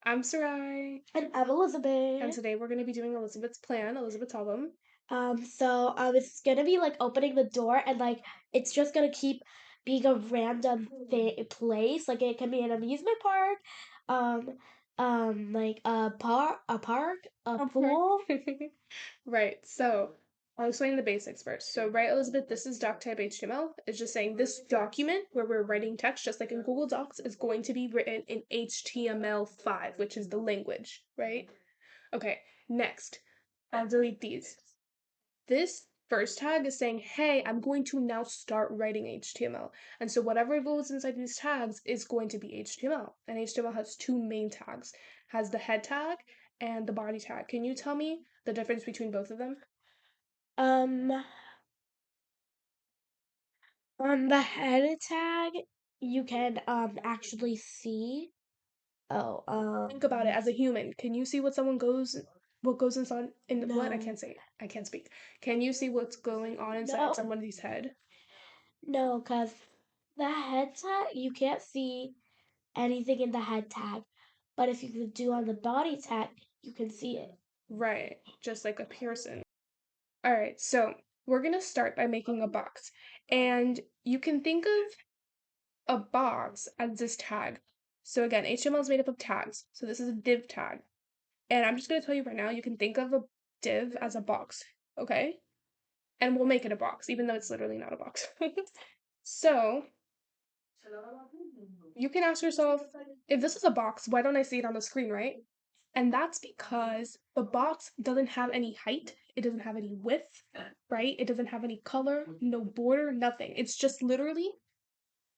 I'm Sarai, And I'm and Elizabeth. today we're going to be doing Elizabeth's plan, Elizabeth's album. It's gonna be like opening the door and like it's just gonna keep being a random place. Like it can be an amusement park, um, like a Okay. pool. Right, so I'll explain the basics first. So, right, Elizabeth, this is doc type HTML. It's just saying this document where we're writing text, just like in Google Docs, is going to be written in HTML5, which is the language, right? Okay, next, I'll delete these. This first tag is saying, hey, I'm going to now start writing HTML. And so whatever goes inside these tags is going to be HTML. And HTML has two main tags, has the head tag and the body tag. Can you tell me the difference between both of them? Um, on the head tag, you can actually see. Oh, Think about it as a human. Can you see what goes inside in what? I no, can't say. I can't speak. Can you see what's going on inside no, somebody's head? no, cause the head tag you can't see anything in the head tag. But if you could do on the body tag, you can see it. Right, just like a person. All right, so we're gonna start by making a box. And you can think of a box as this tag. So again, HTML is made up of tags. So this is a div tag. And I'm just gonna tell you right now, you can think of a div as a box, okay? And we'll make it a box, even though it's literally not a box. So you can ask yourself, if this is a box, why don't I see it on the screen, right? And that's because the box doesn't have any height, it doesn't have any width, right? It doesn't have any color, no border, nothing. It's just literally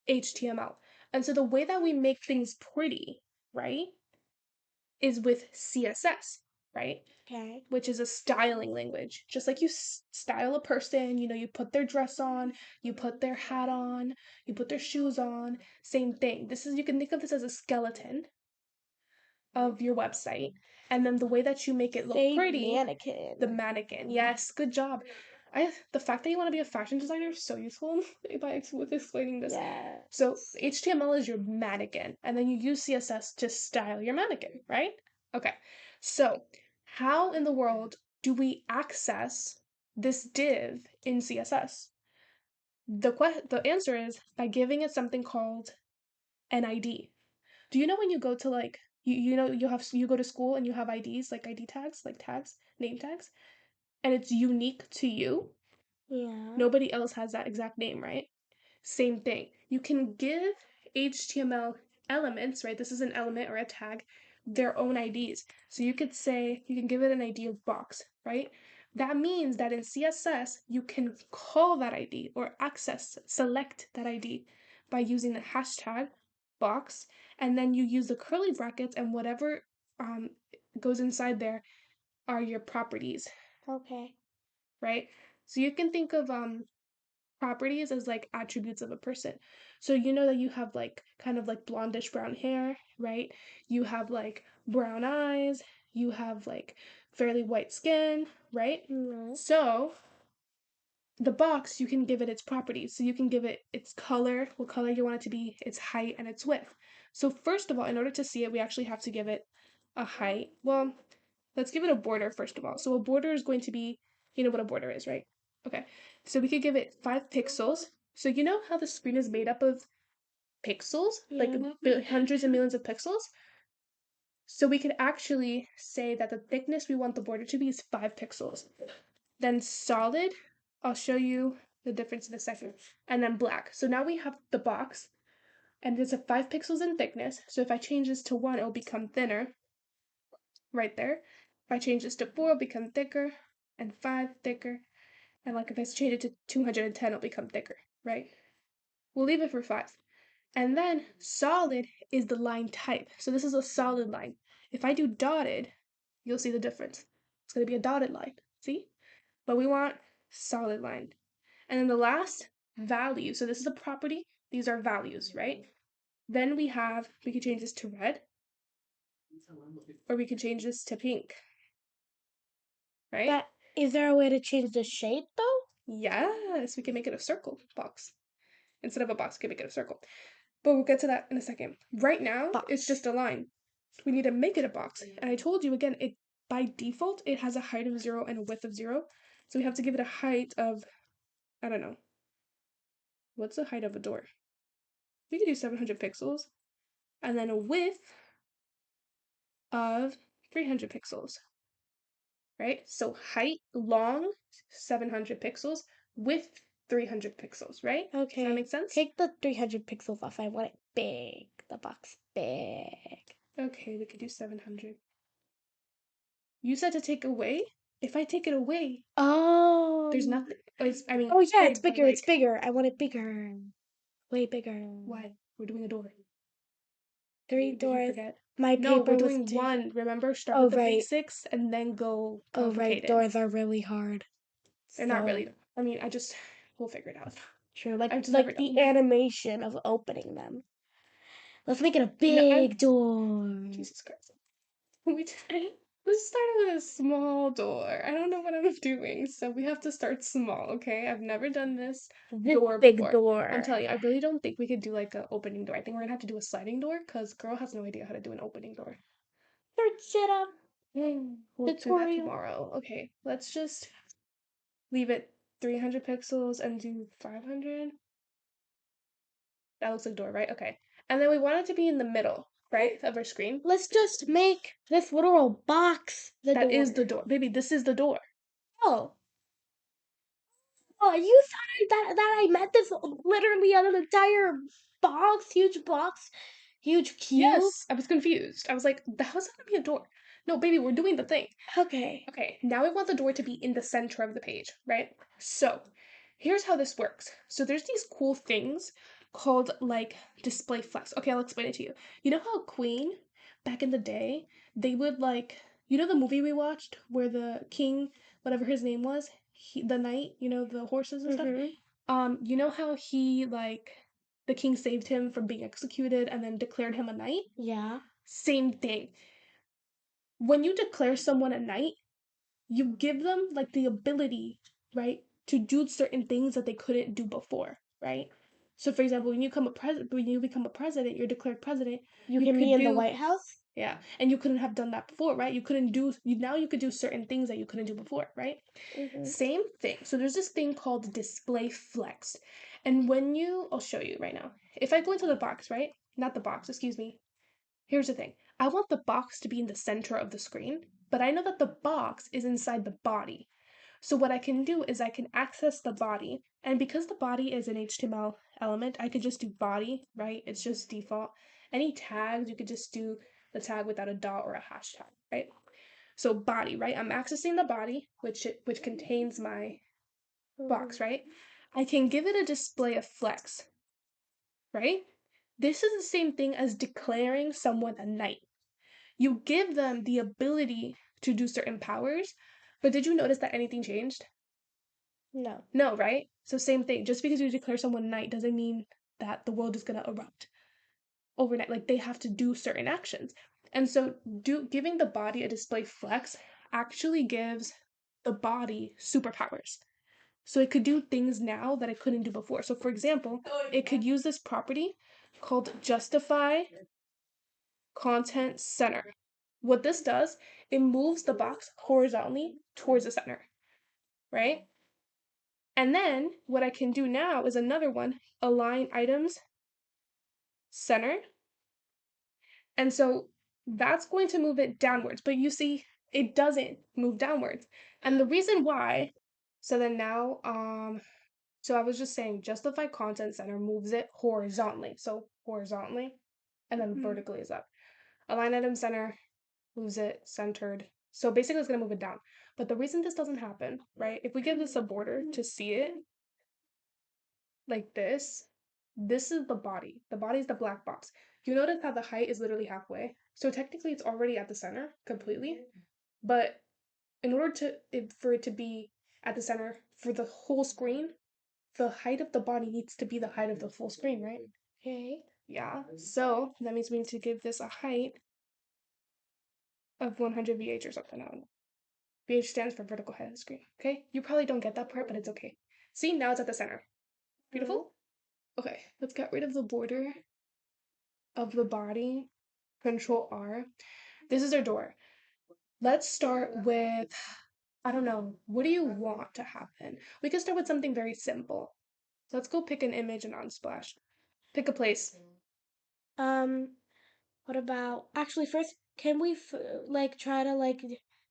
HTML. And so the way that we make things pretty, right, is with CSS, right? Okay. Which is a styling language. Just like you style a person, you put their dress on, you put their hat on, you put their shoes on, same thing. You can think of this as a skeleton of your website. And then the way that you make it look Say pretty, mannequin. the mannequin. Yes, good job. The fact that you want to be a fashion designer is so useful with explaining this. Yeah. So HTML is your mannequin, and then you use CSS to style your mannequin, right? Okay. So how in the world do we access this div in CSS? The answer is by giving it something called an ID. Do you know when you go to like you go to school and you have IDs, like ID tags, like tags, name tags, and it's unique to you? Yeah. Nobody else has that exact name, right? Same thing. You can give HTML elements, right? This is an element or a tag, their own IDs. So you could say, you can give it an ID of box, right? That means that in CSS, you can call that ID or select that ID by using the hashtag box, and then you use the curly brackets, and whatever um, goes inside there are your properties, Okay. right? So you can think of properties as like attributes of a person. So you know that you have like kind of like blondish brown hair, right? You have like brown eyes, you have like fairly white skin, right? No. So the box, you can give it its properties. So you can give it its color, what color you want it to be, its height, and its width. So first of all, in order to see it, we actually have to give it a height. Well, let's give it a border first of all. So a border is going to be, you know what a border is, right? Okay. So we could give it 5 pixels. So you know how the screen is made up of pixels, like Yeah. hundreds of millions of pixels? So we could actually say that the thickness we want the border to be is 5 pixels. Then solid, I'll show you the difference in a second. And then black. So now we have the box, and it's a 5 pixels in thickness. So if I change this to 1, it'll become thinner, right there. If I change this to 4, it'll become thicker, and 5 thicker. And like if I change it to 210, it'll become thicker, right? We'll leave it for 5. And then solid is the line type. So this is a solid line. If I do dotted, you'll see the difference. It's going to be a dotted line. See? But we want solid line. And then the last, value. So this is a property. These are values, right? Then we could change this to red, or we could change this to pink, right? But is there a way to change the shape though? Yes, we can make it a circle box. Instead of a box, we can make it a circle. But we'll get to that in a second. Right now, it's Box. just a line. we need to make it a box. And I told you again, it by default, it has a height of 0 and a width of 0. So we have to give it a height of, I don't know, what's the height of a door? We could do 700 pixels. And then a width of 300 pixels, right? So height long 700 pixels, width 300 pixels, right? Does that Okay. make sense? Take the 300 pixels off. I want it big. The box big. Okay, we could do 700. You said to take away? If I take it away, there's nothing. I mean, Oh yeah, big, it's but bigger. It's like, bigger. I want it bigger. Way bigger. why? We're doing a door. 3 Did you doors. forget? My No, paper we're was doing too. one. Remember, start Oh with the right. basics and then go Oh right. complicated. Doors are really hard. They're not So really. I mean, we'll figure it out. true. I've just never Like done the them. animation of opening them. Let's make it a No, big door. Jesus Christ. Let's start with a small door. I don't know what I'm doing, so we have to start small, okay? I've never done this door big before. door. I'm telling you, I really don't think we could do like an opening door. I think we're gonna have to do a sliding door because girl has no idea how to do an opening door. Search it up. We'll do that Tutorial. tomorrow. Okay, let's just leave it 300 pixels and do 500. That looks like a door, right? Okay. And then we want it to be in the middle, right, of our screen. Let's just make this literal box the That door. is the door. Baby, this is the door. Oh. Oh, you thought that I meant this literally on an entire box, huge cube? Yes, I was confused. I was like, how's that gonna be a door? No, baby, we're doing the thing. Okay. Okay, now we want the door to be in the center of the page, right? So, here's how this works. So there's these cool things called like display flex. Okay, I'll explain it to you. You know how Queen, back in the day, they would like, you know the movie we watched where the king, whatever his name was, the knight, you know, the horses and stuff? You know how he like the king saved him from being executed and then declared him a knight? Yeah. Same thing. When you declare someone a knight, you give them like the ability, right, to do certain things that they couldn't do before, right? So for example, when you become a president, you're declared president, You you can be could in the do White House? yeah, and you couldn't have done that before, right? You couldn't do now you could do certain things that you couldn't do before, right? Same thing. So there's this thing called display flex. And I'll show you right now. If I go into the box, right? Not the box, excuse me. Here's the thing. I want the box to be in the center of the screen, but I know that the box is inside the body. So what I can do is I can access the body, and because the body is an HTML element, I could just do body, right? It's just default. Any tags, you could just do the tag without a dot or a hashtag, right? So body, right? I'm accessing the body, which contains my box, right? I can give it a display of flex, right? This is the same thing as declaring someone a knight. You give them the ability to do certain powers, but did you notice that anything changed? No. No, right? So same thing. Just because you declare someone knight doesn't mean that the world is gonna erupt overnight. Like they have to do certain actions. And so giving the body a display flex actually gives the body superpowers. So it could do things now that it couldn't do before. So for example, it could use this property called justify content center. What this does, it moves the box horizontally towards the center, right? And then what I can do now is another one, align items center. And so that's going to move it downwards, but you see it doesn't move downwards. And the reason why, so then now so I was just saying justify content center moves it horizontally. So horizontally and then vertically is up. Align item center moves it centered. So basically it's going to move it down. But the reason this doesn't happen, right? If we give this a border to see it like this is the body. The body is the black box. You notice how the height is literally halfway. So technically it's already at the center completely. But in order for it to be at the center for the whole screen, the height of the body needs to be the height of the full screen, right? Okay. Yeah. So that means we need to give this a height of 100 VH or something. I don't know. VH stands for vertical height of the screen. Okay? You probably don't get that part, but it's okay. See, now it's at the center. Beautiful? Okay, let's get rid of the border of the body. Control R. This is our door. Let's start with, I don't know, what do you want to happen? We can start with something very simple. Let's go pick an image in Unsplash. Pick a place. Um, what about actually first? Can we like try to like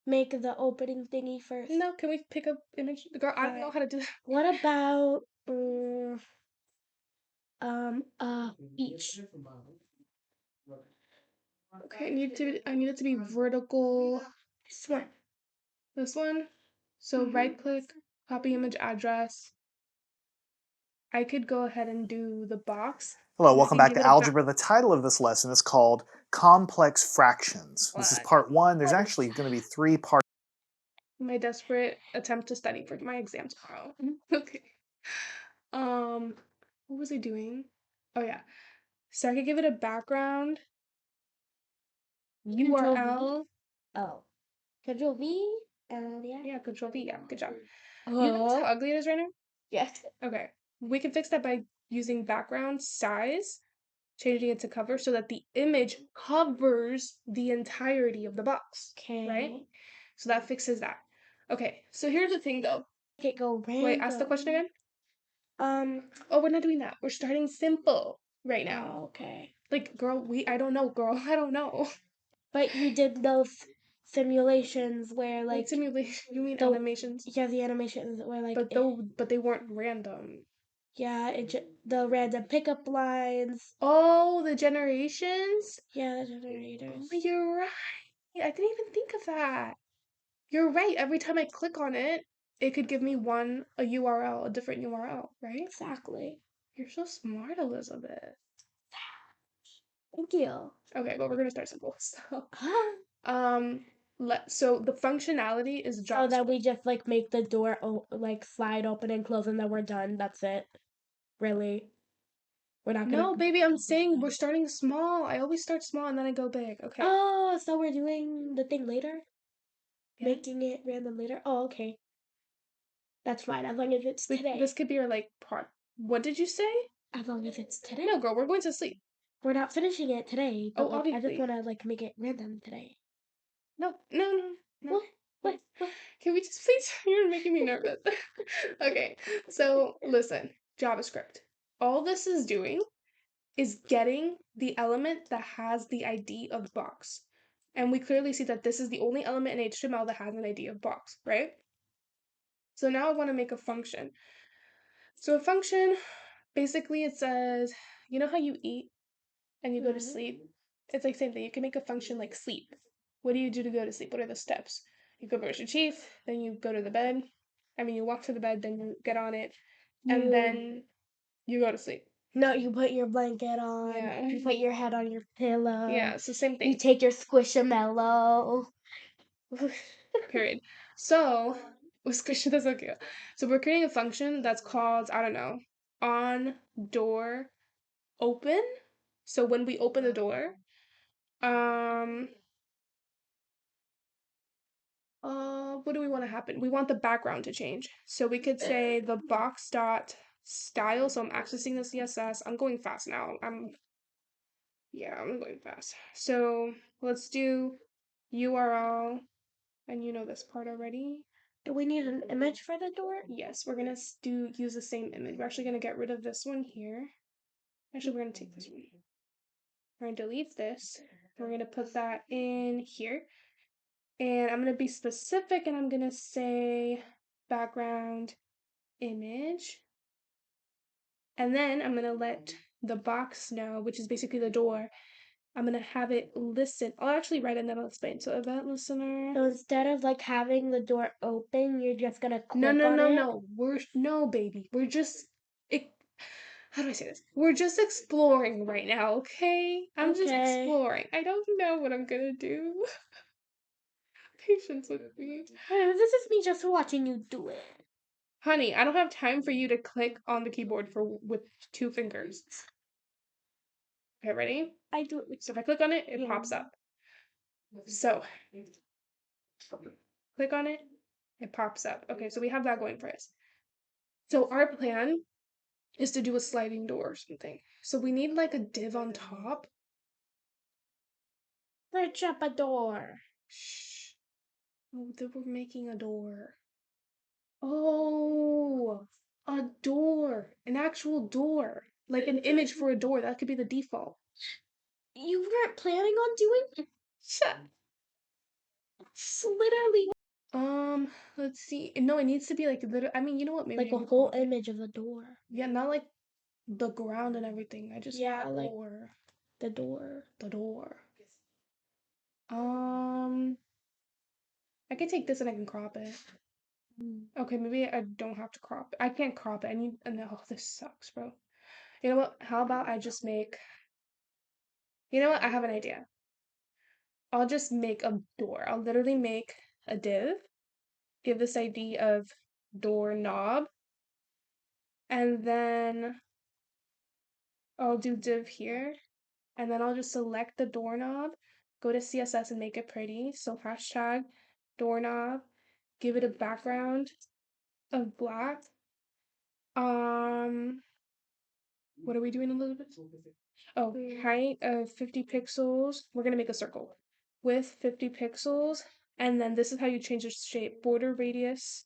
make the opening thingy first? No, can we pick a image? Girl, I don't know how to do that. What about beach? Okay, I need it to be vertical. This one. This one. So right click, copy image address. I could go ahead and do the box. Hello, and I welcome can back give to it a Algebra. The title of this lesson is called Complex Fractions. This is part 1. There's actually going to be 3 parts. My desperate attempt to study for my exam tomorrow. Okay. What was I doing? Oh yeah. So I could give it a background. URL. Oh. Control V and yeah. Yeah, Control V. Yeah, good job. You know how ugly it is right now? Yes. Okay. We can fix that by using background size, changing it to cover so that the image covers the entirety of the box. Okay. Right? So that fixes that. Okay, so here's the thing though. Make it go random. Wait, ask the question again. Oh, we're not doing that. We're starting simple right now. Oh, okay. Like, girl, I don't know, girl. I don't know. But you did those simulations where like Simulation. You mean the animations? yeah, the animations where like But they weren't random. yeah, the random pickup lines. Oh, the generations? Yeah, the generators. Oh, you're right. I didn't even think of that. You're right. Every time I click on it, it could give me a URL, a different URL, right? Exactly. You're so smart, Elizabeth. Thank you. Okay, but we're gonna start simple. So the functionality is JavaScript. So that we just like make the door like slide open and close, and then we're done. That's it. Really. We're not gonna. No, baby, I'm saying we're starting small. I always start small and then I go big. Okay. Oh, so we're doing the thing later? Yeah. Making it random later? Oh, okay. That's fine, as long as it's today. This could be our like part. What did you say? As long as it's today. No, girl, we're going to sleep. We're not finishing it today, but Oh, like, I just obviously. wanna like make it random today. No, no, no, no. What? Can we just please? You're making me nervous. Okay, so listen, JavaScript. All this is doing is getting the element that has the ID of box. And we clearly see that this is the only element in HTML that has an ID of box, right? So now I want to make a function. So a function, basically it says, you know how you eat and you go to sleep? It's like same thing. You can make a function like sleep. What do you do to go to sleep? What are the steps? You go brush your teeth, then you go to the bed. You walk to the bed, then you get on it, and then you go to sleep. No, you put your blanket on. Yeah. You put your head on your pillow. Yeah, so same thing. You take your squishamallow. Period. So, squishy, that's so cute. So we're creating a function that's called, I don't know, on door open. So when we open the door, what do we want to happen? We want the background to change. So we could say the box dot style. So I'm accessing the CSS. I'm going fast now. I'm going fast. So let's do URL, and you know this part already. Do we need an image for the door? Yes, we're gonna use the same image. We're actually gonna get rid of this one here. Actually, we're gonna take this one. We're gonna delete this. We're gonna put that in here. And I'm gonna be specific and I'm gonna say background image. And then I'm gonna let the box know, which is basically the door. I'm gonna have it listen. I'll actually write it and then I'll explain. So event listener. So instead of like having the door open, you're just gonna click No, on it? No, baby. We're just how do I say this? We're just exploring right now, okay? I'm just exploring. I don't know what I'm gonna do. Patience with me. This is me just watching you do it. Honey, I don't have time for you to click on the keyboard with 2 fingers. Okay, ready? I do it. So if I click on it, it pops up. So click on it, it pops up. Okay, so we have that going for us. So our plan is to do a sliding door or something. So we need like a div on top. Search up a door. Shh. Oh, they were making a door. Oh, a door. An actual door. Like an image for a door. That could be the default. You weren't planning on doing it? Shut. It's literally. Let's see. No, it needs to be like literally. I mean, you know what? Maybe Like a whole image of a door. Yeah, not like the ground and everything. I just Yeah, want like door. the door. The door. I can take this and I can crop it. Okay, maybe I don't have to crop it. I can't crop it. I need. No, this sucks, bro. You know what? How about I just make. You know what? I have an idea. I'll just make a door. I'll literally make a div, give this ID of doorknob, and then I'll do div here, and then I'll just select the doorknob, go to CSS and make it pretty. So hashtag doorknob, give it a background of black. What are we doing a little bit? Oh, height of 50 pixels. We're gonna make a circle. Width 50 pixels. And then this is how you change the shape. Border radius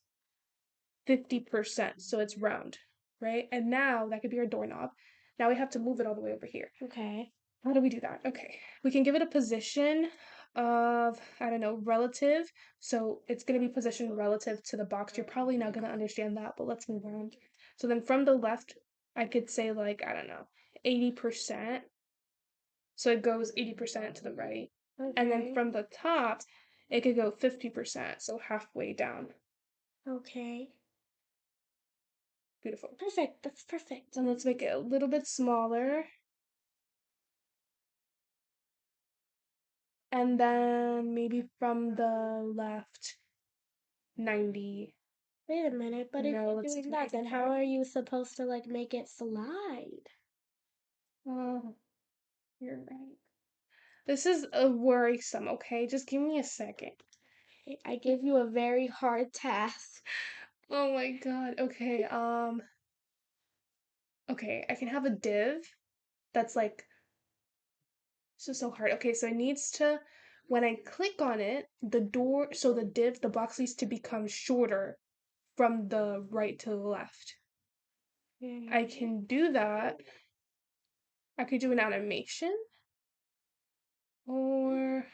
50%. So it's round, right? And now that could be our doorknob. Now we have to move it all the way over here. Okay. How do we do that? Okay. We can give it a position of, I don't know, relative. So it's going to be positioned relative to the box. You're probably not going to understand that, but let's move on. So then from the left, I could say like, I don't know, 80%. So it goes 80% to the right. Okay. And then from the top, it could go 50%. So halfway down. Okay. Beautiful. Perfect. That's perfect. And let's make it a little bit smaller. And then maybe from the left, 90. Wait a minute, but if No, you're let's doing do that, then how are you supposed to like make it slide? Oh, you're right. This is a worrisome, okay? Just give me a second. I gave you a very hard task. Oh my god. Okay, okay, I can have a div that's like so hard. Okay, so it needs to when I click on it, the door so the div, the box needs to become shorter from the right to the left. I can do that. I could do an animation. Or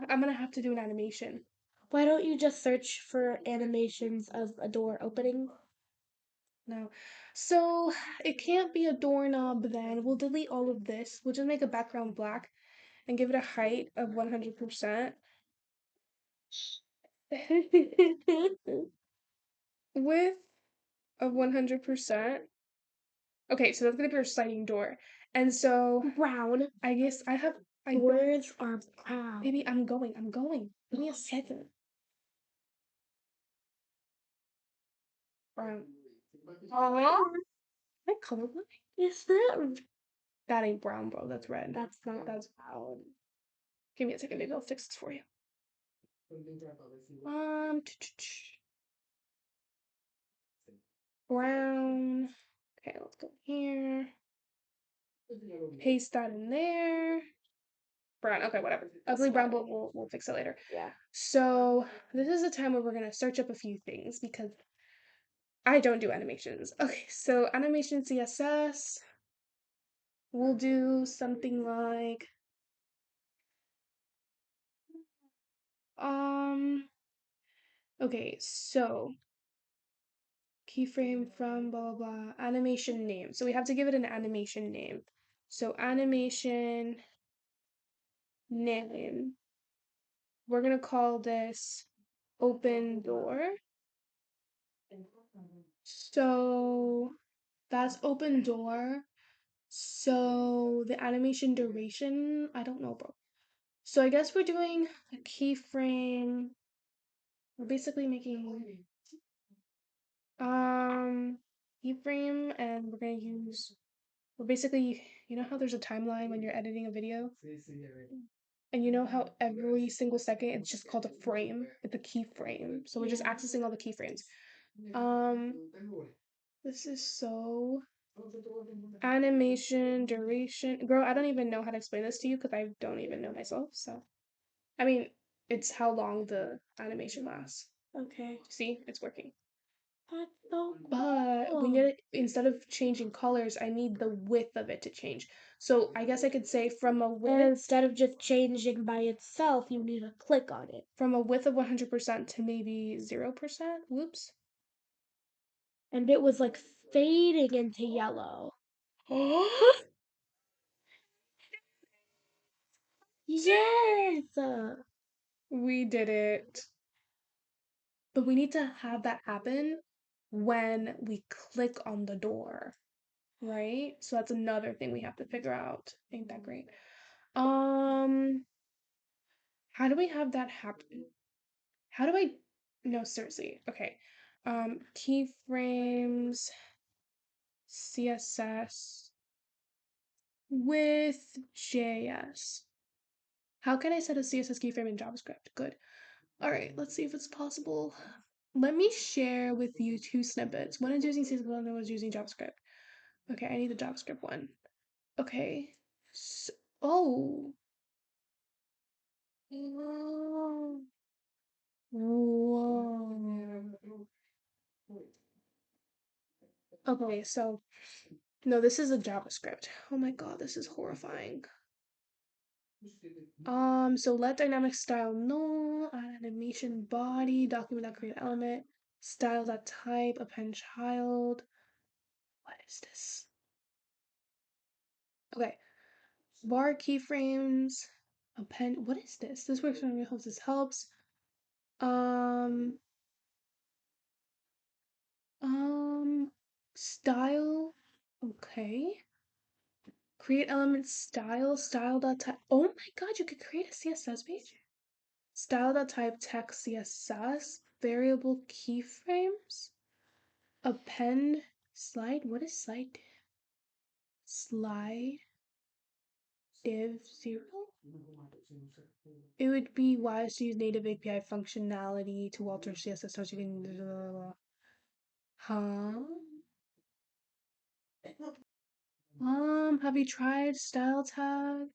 I'm gonna have to do an animation. Why don't you just search for animations of a door opening? No. So it can't be a doorknob then. We'll delete all of this. We'll just make a background black and give it a height of 100%. Width of 100%. Okay, so that's gonna be our sliding door. And so Brown. I guess I Doors are brown. Maybe I'm going. Give me a second. Brown. Am I colorblind? Is that? That ain't brown, bro. That's red. That's not. That's brown. Give me a second. Maybe I'll fix this for you. Um, brown. Okay, let's go here. Paste that in there. Brown. Okay, whatever. Ugly brown, but we'll fix it later. Yeah. So this is a time where we're gonna search up a few things because I don't do animations. Okay, so animation CSS. We'll do something like okay, so keyframe from blah blah blah animation name. So we have to give it an animation name. So animation name. We're gonna call this open door. So that's open door. So the animation duration, I don't know, bro. So I guess we're doing a keyframe. We're basically making keyframe and we're gonna use we're basically you know how there's a timeline when you're editing a video? And you know how every single second it's just called a frame? It's a keyframe. So we're just accessing all the keyframes. Um this is so animation duration. Girl, I don't even know how to explain this to you because I don't even know myself, so I mean, it's how long the animation lasts. Okay. See, it's working. That's so But we cool. need it, instead of changing colors, I need the width of it to change. So I guess I could say from a And width instead of just changing by itself, you need to click on it. from a width of 100% to maybe 0%. Whoops. And it was like fading into yellow. Yes! We did it. But we need to have that happen when we click on the door, right? So that's another thing we have to figure out. Ain't that great? How do we have that happen? How do I no, seriously. Okay. Keyframes, CSS with JS. How can I set a CSS keyframe in JavaScript? Good. All right, let's see if it's possible. Let me share with you two snippets. One is using CSS, and one is using JavaScript. Okay, I need the JavaScript one. Okay. So, oh. Whoa. Okay, so no, this is a JavaScript. Oh my god, this is horrifying. So let dynamic style null, add animation body, document create element, style type, append child. What is this? Okay. Bar keyframes, append. What is this? This works for me. Hope this helps. Um, style. Okay. Create element style dot type. Oh my god, you could create a CSS page. Style dot type text CSS, variable keyframes, append slide. What is slide? Slide div 0? It would be wise to use native API functionality to alter CSS styles you can. Huh? Have you tried style tag?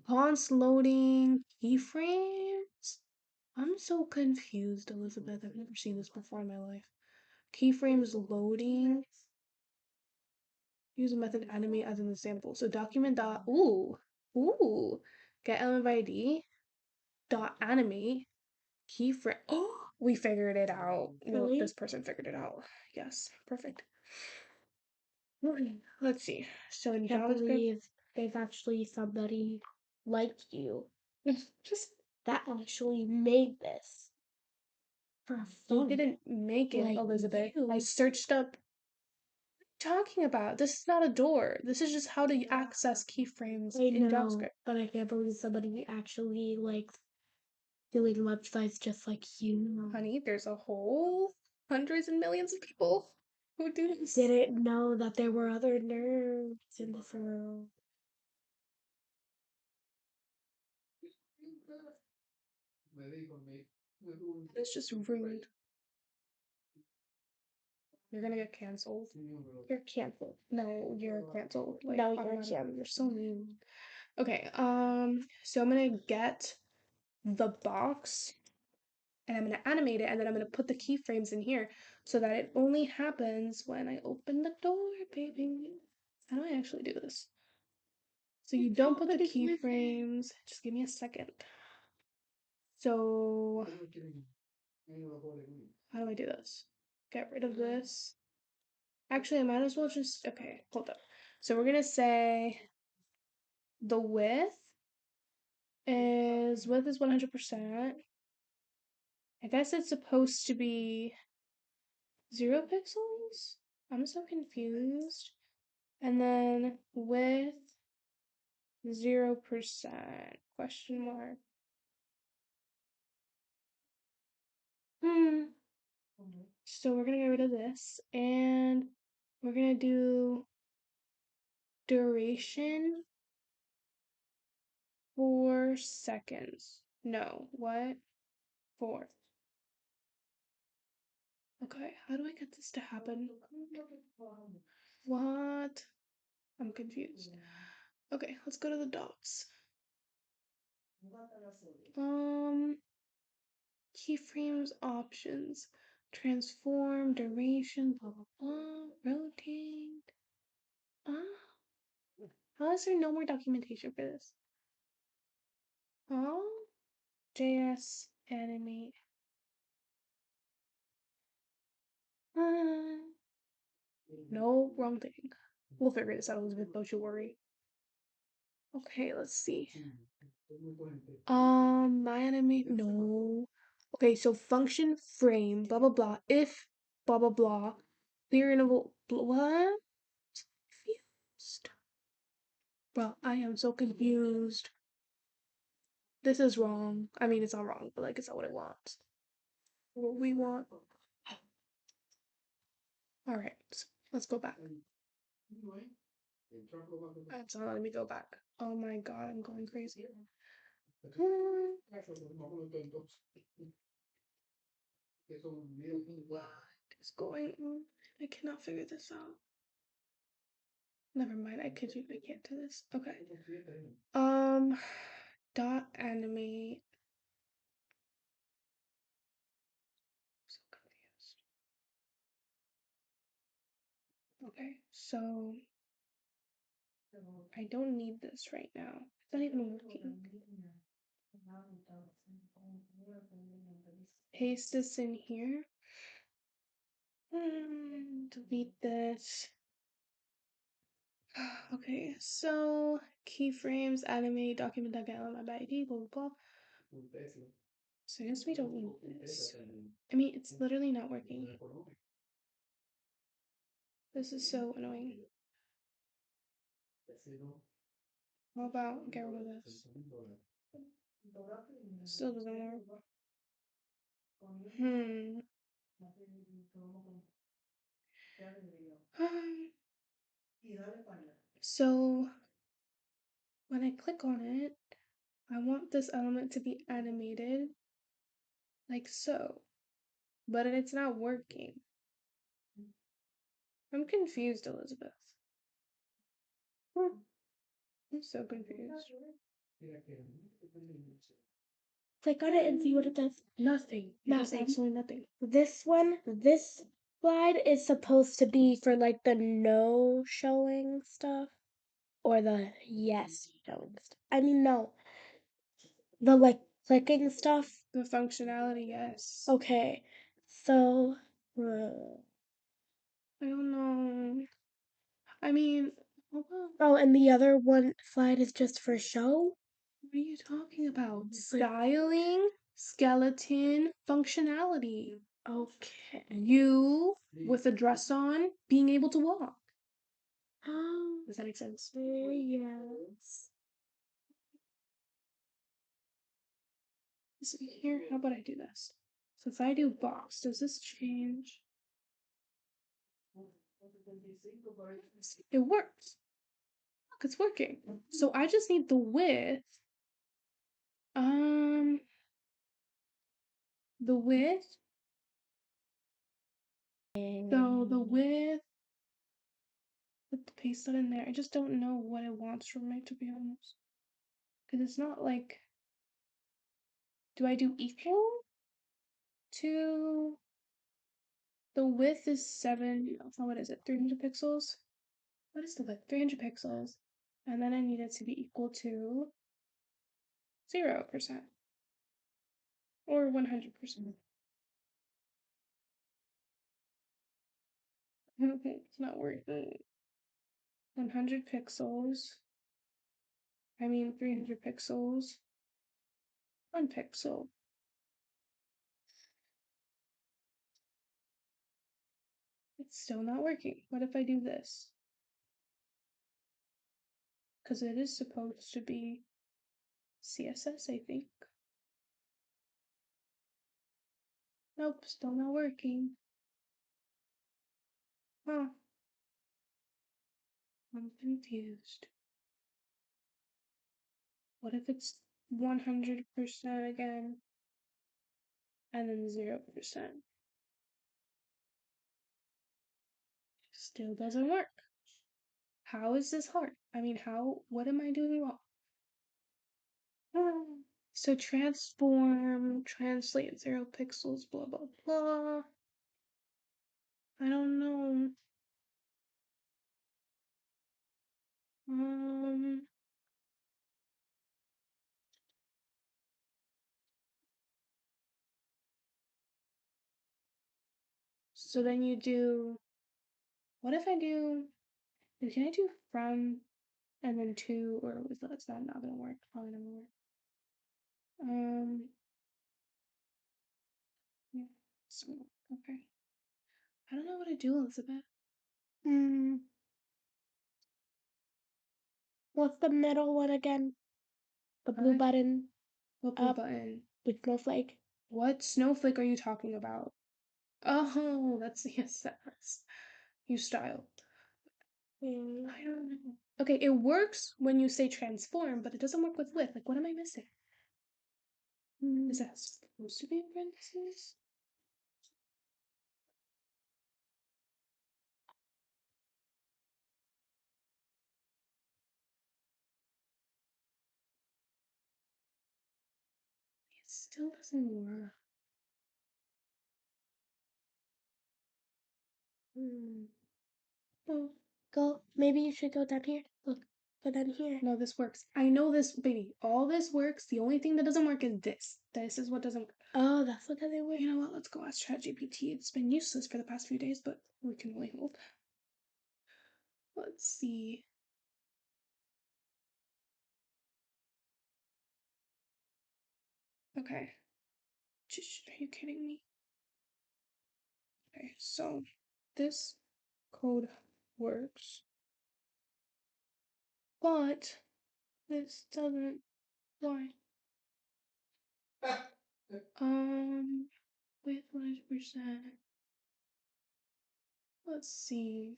Fonts loading keyframes? I'm so confused, Elizabeth. I've never seen this before in my life. Keyframes loading. Use a method animate as an example. So document dot ooh get element by ID dot animate keyframe. Oh, we figured it out. Well, Really? this person figured it out. Yes, perfect. Let's see. So in Can't JavaScript, believe there's actually somebody like you just that actually made this for you fun. didn't make it, Like Elizabeth. I you. searched up. Talking about this is not a door. This is just how to access keyframes I in know, JavaScript. but I can't believe somebody actually likes doing websites just like you. Honey, there's a whole hundreds and millions of people who do this. Didn't know that there were other nerds in this world. It's just rude. You're gonna get canceled. You're canceled. No, you're canceled. Like No, you're automatically. canceled. You're so mean. Okay, so I'm gonna get the box and I'm gonna animate it and then I'm gonna put the keyframes in here so that it only happens when I open the door, baby. How do I actually do this? So you don't put the keyframes. Just give me a second. So how do I do this? Get rid of this. Actually, I might as well just okay, hold up. So we're gonna say the width is 100%. I guess it's supposed to be 0 pixels. I'm so confused. And then width 0%? Question mark. So we're gonna get rid of this and we're gonna do duration 4 seconds. No, what? 4. Okay, how do I get this to happen? What? I'm confused. Okay, let's go to the dots. Keyframes options. Transform, duration, blah blah blah, rotate. How is there no more documentation for this? Oh, JS animate. No, wrong thing. We'll figure this out, Elizabeth. Don't you worry. Okay, let's see. My enemy. No. Okay, so function frame, blah blah blah. If blah blah blah, clear interval. What? Confused. Bro, I am so confused. This is wrong. I mean, it's not wrong, but like, it's not what it wants. What we want. All right, let's go back. It's not letting me go back. Oh my god, I'm going crazy. What is going on? I cannot figure this out. Never mind, I kid you, I can't do this. Okay. Dot animate. So confused. Okay, so I don't need this right now. It's not even working. Paste this in here. Delete this. Okay, so keyframes, animate, document, element by ID, blah blah blah. So I guess we don't need this. I mean, it's literally not working. This is so annoying. How about get rid of this? Still doesn't work. Hmm. So when I click on it, I want this element to be animated like so, but it's not working. I'm confused, Elizabeth. I'm so confused. Click on it and see what it does. Nothing. Nothing. Absolutely nothing. This one, this slide is supposed to be for like the no showing stuff or the yes showing stuff. I mean, no. The like clicking stuff. The functionality, yes. Okay. So, I don't know. I mean, oh, and the other one slide is just for show? what are you talking about? Styling, skeleton, functionality. Okay. You with a dress on, being able to walk. Does that make sense? Yes. So here, how about I do this? So if I do box, does this change? It works. Look, it's working. So I just need the width. The width. So the width. Paste that in there. I just don't know what it wants from me, to be honest. Because it's not like. Do I do equal to. The width is 7. So what is it? 300 pixels? What is the width? 300 pixels. And then I need it to be equal to 0% or 100%. It's not working. 100 pixels. I mean 300 pixels. 1 pixel. It's still not working. What if I do this? Because it is supposed to be CSS, I think. Nope, still not working. Huh. I'm confused. What if it's 100% again? And then 0%? Still doesn't work. How is this hard? I mean, what am I doing wrong? So transform, translate 0 pixels, blah blah blah. I don't know. Um, so then you do, what if I do, can I do from and then to, or was that's that not gonna work? Probably not gonna work. Yeah, so, okay. I don't know what to do, Elizabeth. What's the middle one again? The blue button What blue up button? with snowflake. What snowflake are you talking about? Oh, that's yes, that's you style. I don't know. Okay, it works when you say transform, but it doesn't work with width. Like, what am I missing? Is that supposed to be in parentheses? It still doesn't work. Oh, go. Maybe you should go down here. Look, go down here. No, this works. I know this, baby. All this works. The only thing that doesn't work is this. This is what doesn't work. Oh, that's what doesn't work. You know what? Let's go ask ChatGPT. It's been useless for the past few days, but we can only hold. Let's see. Okay. Are you kidding me? Okay, so this code works, but this doesn't. Why? With 100%. Let's see.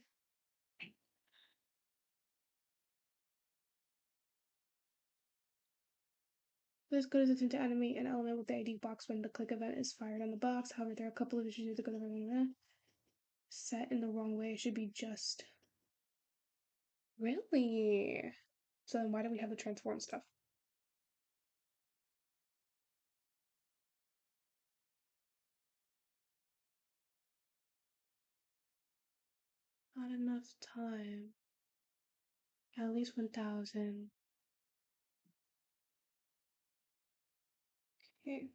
This code is intended to animate an element with the ID box when the click event is fired on the box. However, there are a couple of issues with the code set in the wrong way. It should be just. Really? So then why do we have the transform stuff? Not enough time. At least 1,000. Okay.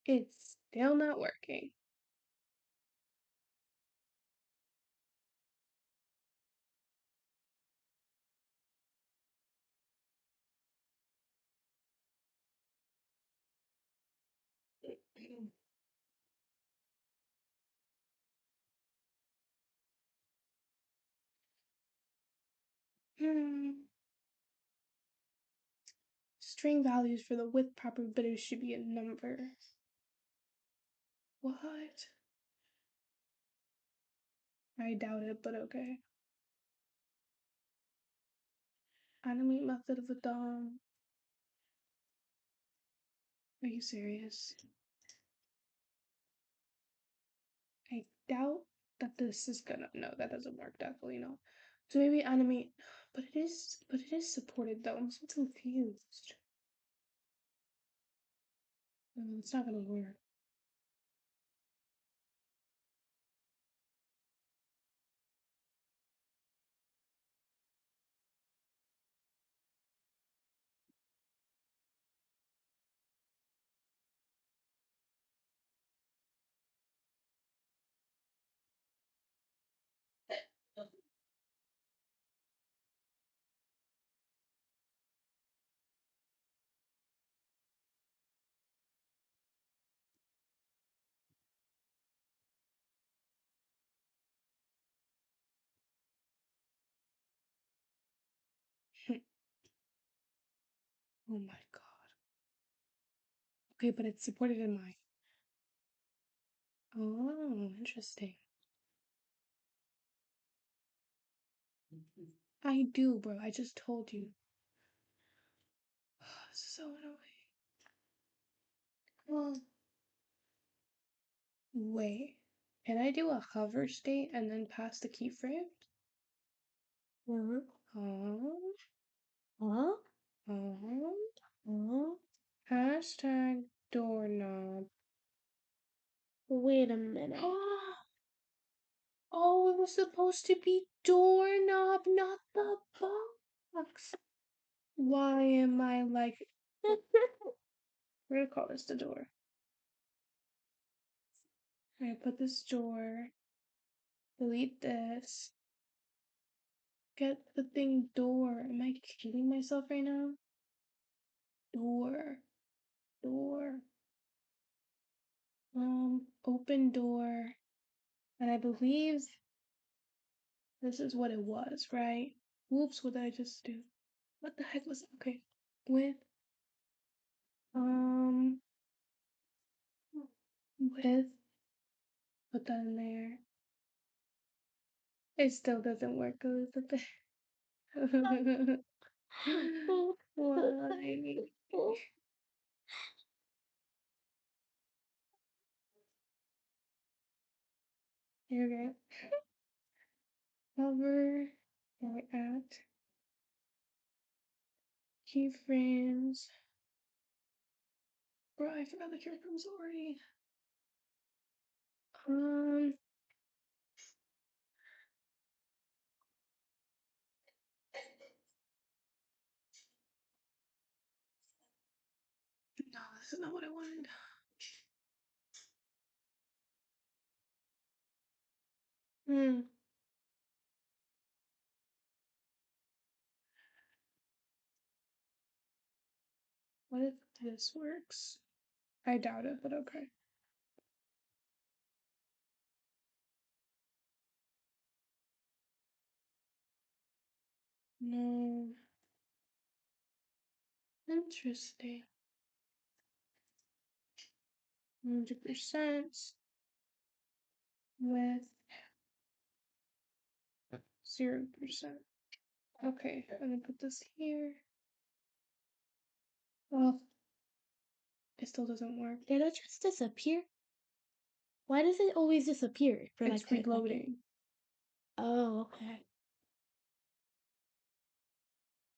It's still not working. String values for the width property should be a number. What? I doubt it, but okay. Animate method of a DOM. Are you serious? I doubt that this is gonna. No, that doesn't work. Definitely no. So maybe animate, but it is supported though. I'm so confused. No, it's not gonna work. Oh my god. Okay, but it's supported in my. Oh, interesting. I do, bro. I just told you. So annoying. Well, wait. Can I do a hover state and then pass the keyframe? Huh? Huh? Huh? Huh? Hashtag doorknob. Wait a minute. Oh, it was supposed to be doorknob, not the box. Why am I like... We're gonna call this the door. I put this door. Delete this. Get the thing door. Am I kidding myself right now? Door. Door. Open door. And I believe this is what it was, right? Whoops, what did I just do? What the heck was it? Okay. With um with put that in there. It still doesn't work, Elizabeth. Why? Here we go. Cover. Where we at? Keyframes. Bro, I forgot the keyframes already. No, this is not what I wanted. What if this works? I doubt it, but okay. No. Interesting. 100% with 0%. Okay, I'm gonna put this here. Oh, it still doesn't work. Did it just disappear? Why does it always disappear for It's like a second? reloading. Oh, okay.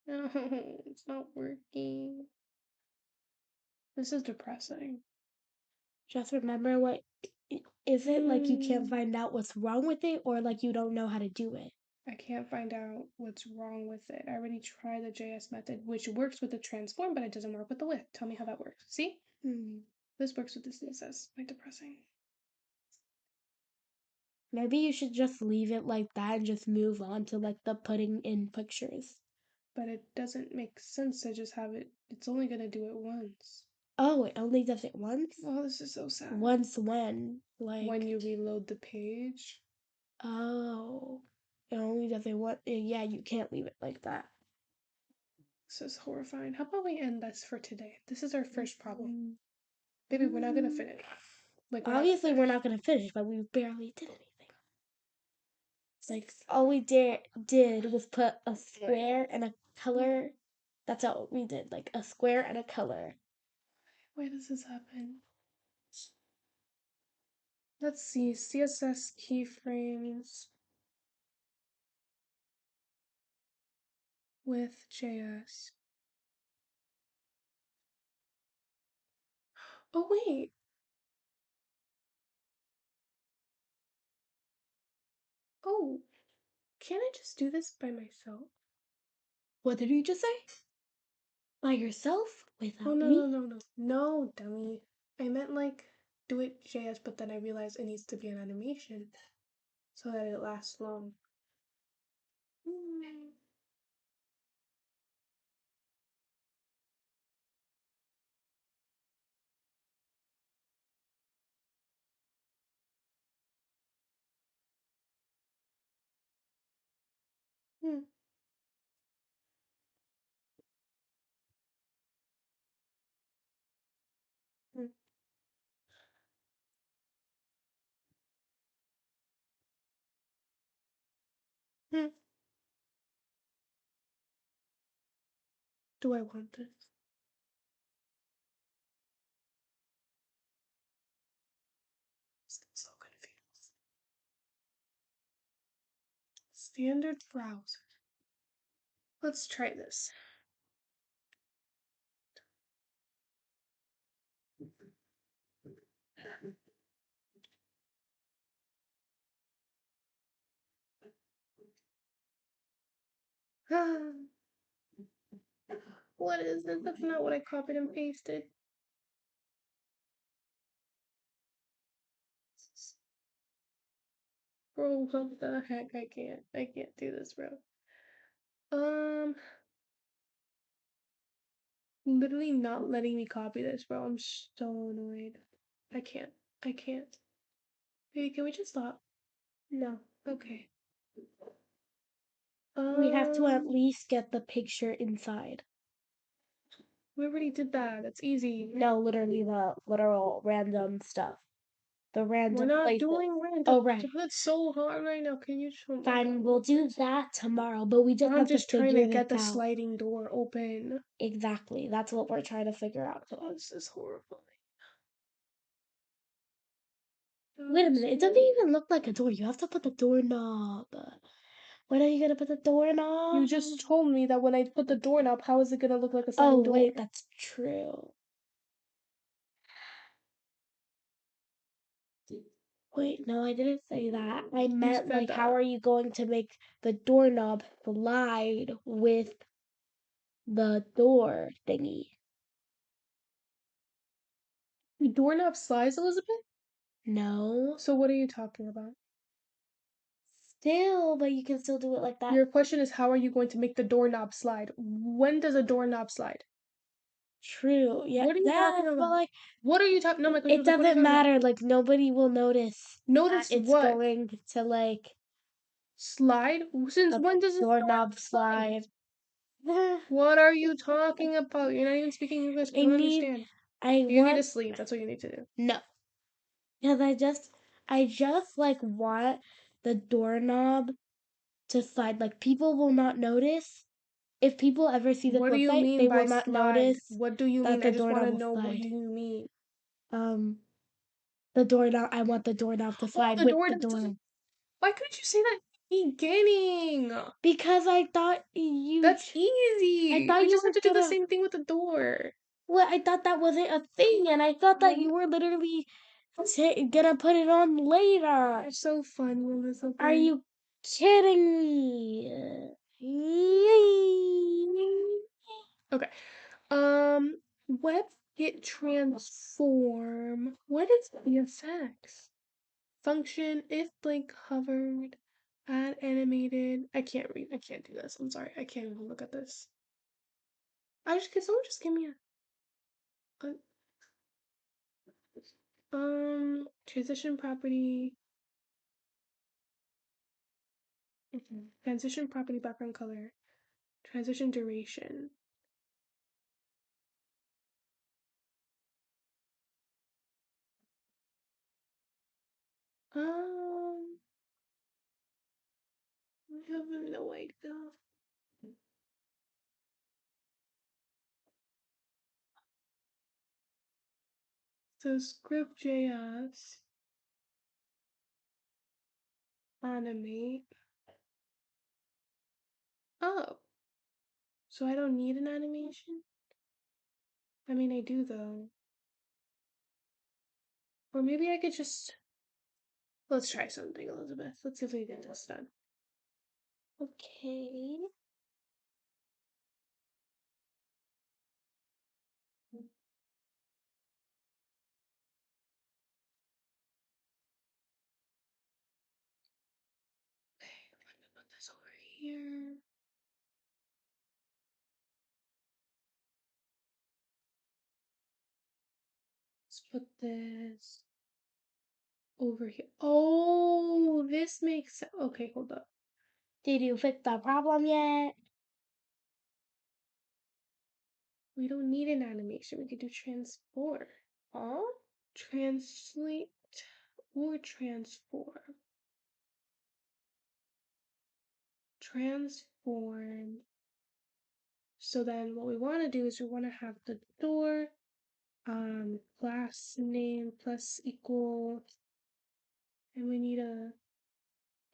No, it's not working. This is depressing. Just remember what is it like you can't find out what's wrong with it or like you don't know how to do it? I can't find out what's wrong with it. I already tried the JS method, which works with the transform, but it doesn't work with the width. Tell me how that works. See? This works with the CSS. Quite depressing. Maybe you should just leave it like that and just move on to like the putting in pictures. But it doesn't make sense to just have it. It's only gonna do it once. Oh, it only does it once? Oh, this is so sad. Once when? Like When you reload the page. oh. It only does it once. Yeah, you can't leave it like that. This is horrifying. How about we end this for today? This is our first problem. Baby, we're not gonna finish. Like Obviously we're not gonna finish, but we barely did anything. Like all we did was put a square and a color. That's all we did, like a square and a color. Why does this happen? Let's see. CSS keyframes with JS. Oh, wait. Oh, can't I just do this by myself? What did you just say? By yourself? Without Oh, no, me? no, no, no. No, dummy. I meant like do it JS, but then I realized it needs to be an animation so that it lasts long. Hmm. Hmm. Hmm. Do I want this? I'm so confused. Standard browser. Let's try this. What is this? That's not what I copied and pasted. Bro, what the heck? I can't do this, bro. Literally not letting me copy this, bro. I'm so annoyed. I can't. Hey, can we just stop? No. Okay. We have to at Um, least get the picture inside. we already did that. That's easy. No, literally the literal random stuff. The We're random not places. doing random. Oh, right. That's so hard right now. Can you show me? Fine, we'll do that tomorrow, but we just I'm have to just trying to figure get this the out. sliding door open. Exactly. That's what we're trying to figure out. Oh, this is horrifying. Wait a minute, it doesn't even look like a door. You have to put the doorknob. When are you gonna put the doorknob? You just told me that when I put the doorknob, how is it gonna look like a Oh, sliding door? wait, that's true. Wait, no, I didn't say that. I meant, said like, how that. are you going to make the doorknob slide with the door thingy? The doorknob slides, Elizabeth? No. So what are you talking about? Still, but you can still do it like that. Your question is how are you going to make the doorknob slide? When does a doorknob slide? True. Yeah. What are you talking But about? like, What are you talking? No, my question it was like, what are you doesn't talking about? matter. Like, nobody will notice Notice that it's what? going to like Slide? Since the when does it doorknob slide. What are you talking about? You're not even speaking English. I I don't need. understand. I You need to want sleep. That's what you need to do. no, because I just like want the doorknob to slide. Like people will not notice. If people ever see this What do you website, mean they will by not slide? notice What do you that mean? I the just want doorknob to will know what slide. do you mean? The doorknob. I want the doorknob to Oh, slide the with door. the door. Why couldn't you say that in the beginning? Because I thought you. That's easy. I thought We you just were have to do the gonna. same thing with the door. Well, I thought that wasn't a thing, and I thought that you were literally gonna put it on later. You're so funny, Elizabeth. Are you kidding me? Okay. WebGet transform. What is VFX? Function if blank hovered, add animated. I can't read. I can't do this. I'm sorry. I can't even look at this. Can someone just give me transition property. Transition property background color. Transition duration. Um, I have no idea. So script.js, animate. Oh, so I don't need an animation? I mean, I do though. Or maybe I could just. Let's try something, Elizabeth. Let's see if we can get this done. Okay. Okay, I'm gonna put this over here. Let's put this over here. Oh, this makes sense. Okay, hold up. Did you fix the problem yet? We don't need an animation. We could do transform. Huh? Translate or transform. Transform. So then what we want to do is we want to have the door class name plus equal, and we need a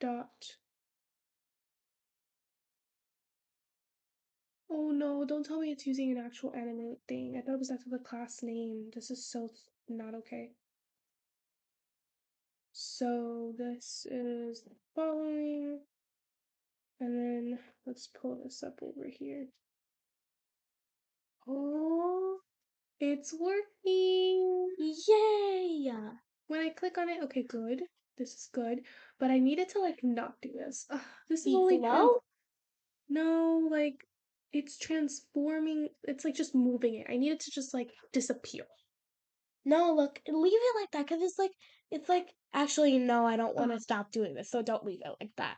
dot Oh no, don't tell me it's using an actual anime thing. I thought it was actually the class name. This is so not okay. So this is the following. And then let's pull this up over here. Oh, it's working. Yay! When I click on it, okay, good. This is good. But I needed to like not do this. Ugh, this is Be only slow? no, like it's transforming. It's like just moving it. I need it to just like disappear. No, look, leave it like that because it's like actually no, I don't want to stop doing this, so don't leave it like that.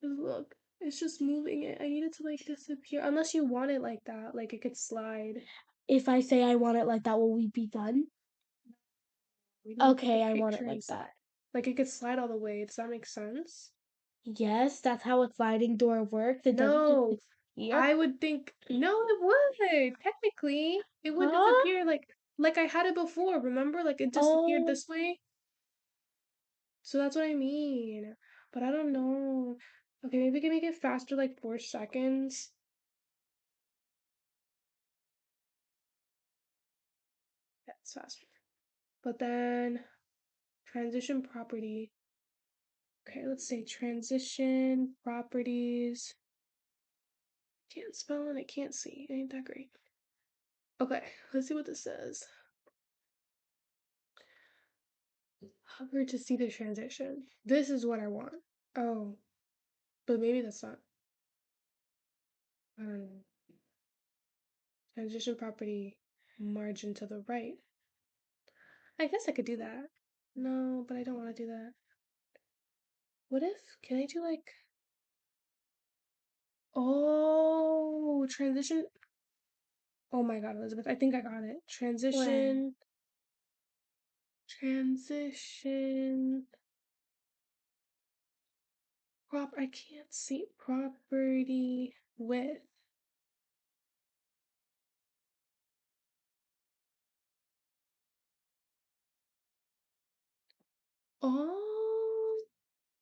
Look, it's just moving it. I need it to like disappear. Unless you want it like that, like it could slide. If I say I want it like that, will we be done? We need to put the Okay, I want it picture like inside. that. Like it could slide all the way. Does that make sense? Yes, that's how a sliding door works. It doesn't No, just disappear. I would think no, it would. Technically, it would Huh? disappear like I had it before. Remember, like it disappeared Oh, this way. So that's what I mean. But I don't know. Okay, maybe we can make it faster, like 4 seconds. That's faster. But then transition property. Okay, let's say transition properties. Can't spell and I can't see. Ain't that great? Okay, let's see what this says. Hover to see the transition. This is what I want. Oh, but maybe that's not. I don't know. Transition property, margin to the right. I guess I could do that. No, but I don't want to do that. What if, can I do like, oh, transition. Oh my God, Elizabeth, I think I got it. Transition, I can't see property width.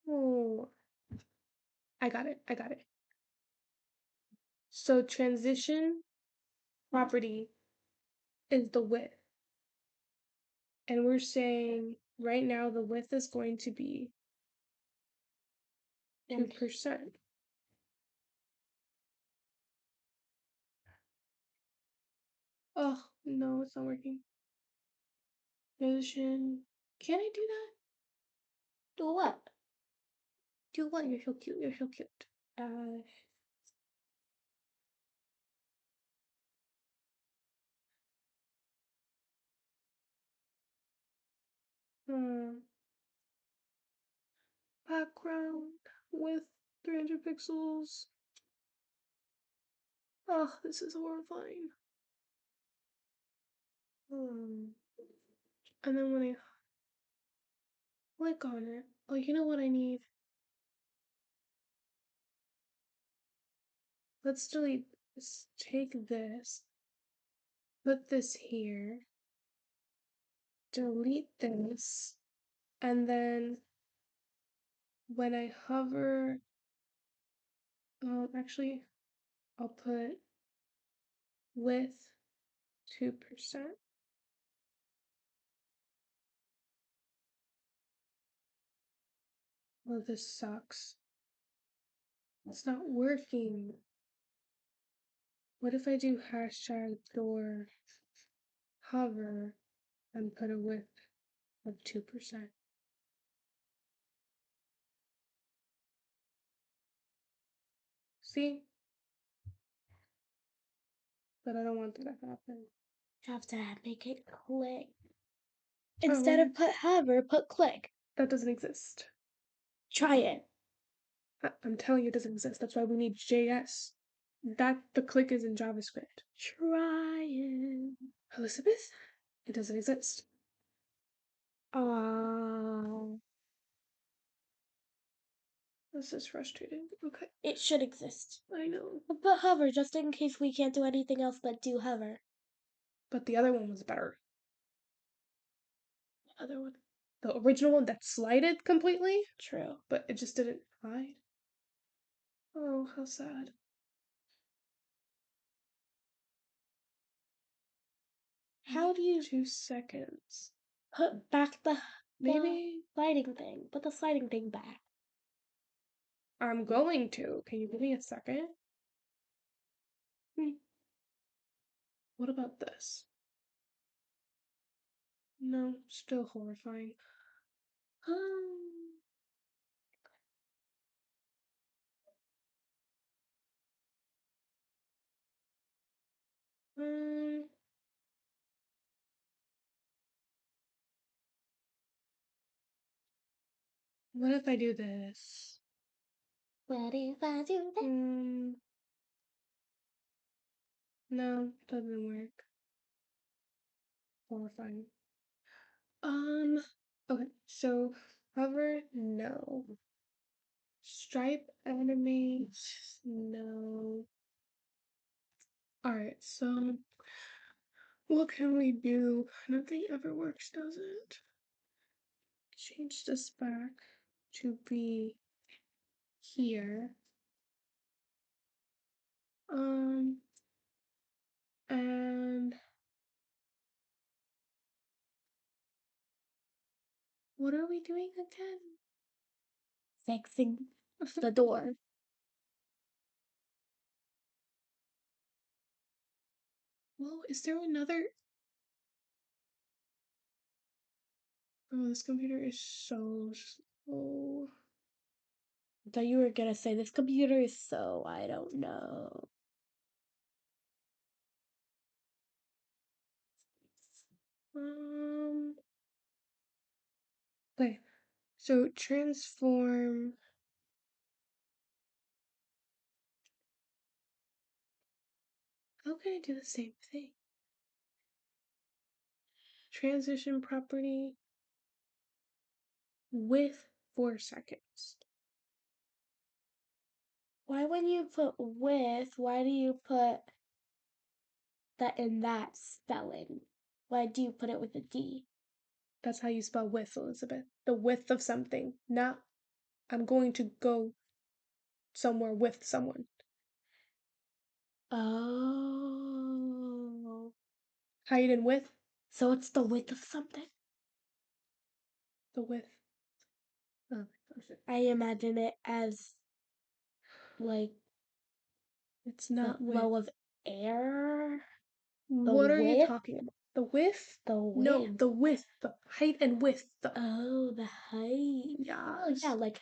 Oh, I got it. I got it. So transition property is the width. And we're saying right now the width is going to be 2%. Oh, no, it's not working. Transition. Can I do that? do what? Do what? You're so cute. You're so cute. Hmm. Background with 300 pixels. Oh, this is horrifying. And then when I click on it, oh, you know what I need? Let's delete this. Take this. Put this here. Delete this. And then when I hover, actually, I'll put width 2%. Well, this sucks. It's not working. What if I do hashtag door hover and put a width of 2%? See? But I don't want that to happen. You have to make it click. Oh, Instead well, of put hover, put click. that doesn't exist. Try it. I'm telling you it doesn't exist. That's why we need JS. That the click is in JavaScript. Try it. Elizabeth? It doesn't exist. Oh, This is frustrating. Okay. it should exist. I know. Put hover just in case we can't do anything else but do hover. But the other one was better. The other one. The original one that slided completely, True. but it just didn't hide. Oh, how sad. How do you 2 seconds. put back the Maybe sliding thing? Put the sliding thing back. I'm going to. Can you give me a second? What about this? No, still horrifying. Um, what if I do this? What if I do that? No, doesn't work. Horrifying. Okay, so hover, no. Stripe animate, no. Alright, so what can we do? Nothing ever works, does it? Change this back to be here. And what are we doing again? Fixing the door. Well, is there another? Oh, this computer is so slow. I thought you were gonna say this computer is so I don't know. Okay, so transform. How can I do the same thing? Transition property with 4 seconds. Why when you put with, why do you put that in that spelling? Why do you put it with a D? That's how you spell with, Elizabeth. The width of something, not I'm going to go somewhere with someone. Oh. Height and width, So it's the width of something? the width. Oh, I imagine it as like it's the not width. flow of air. What are you width? talking about? The width? The No, width. the width, the height and width. Oh, the height. Oh, Yes. yeah, like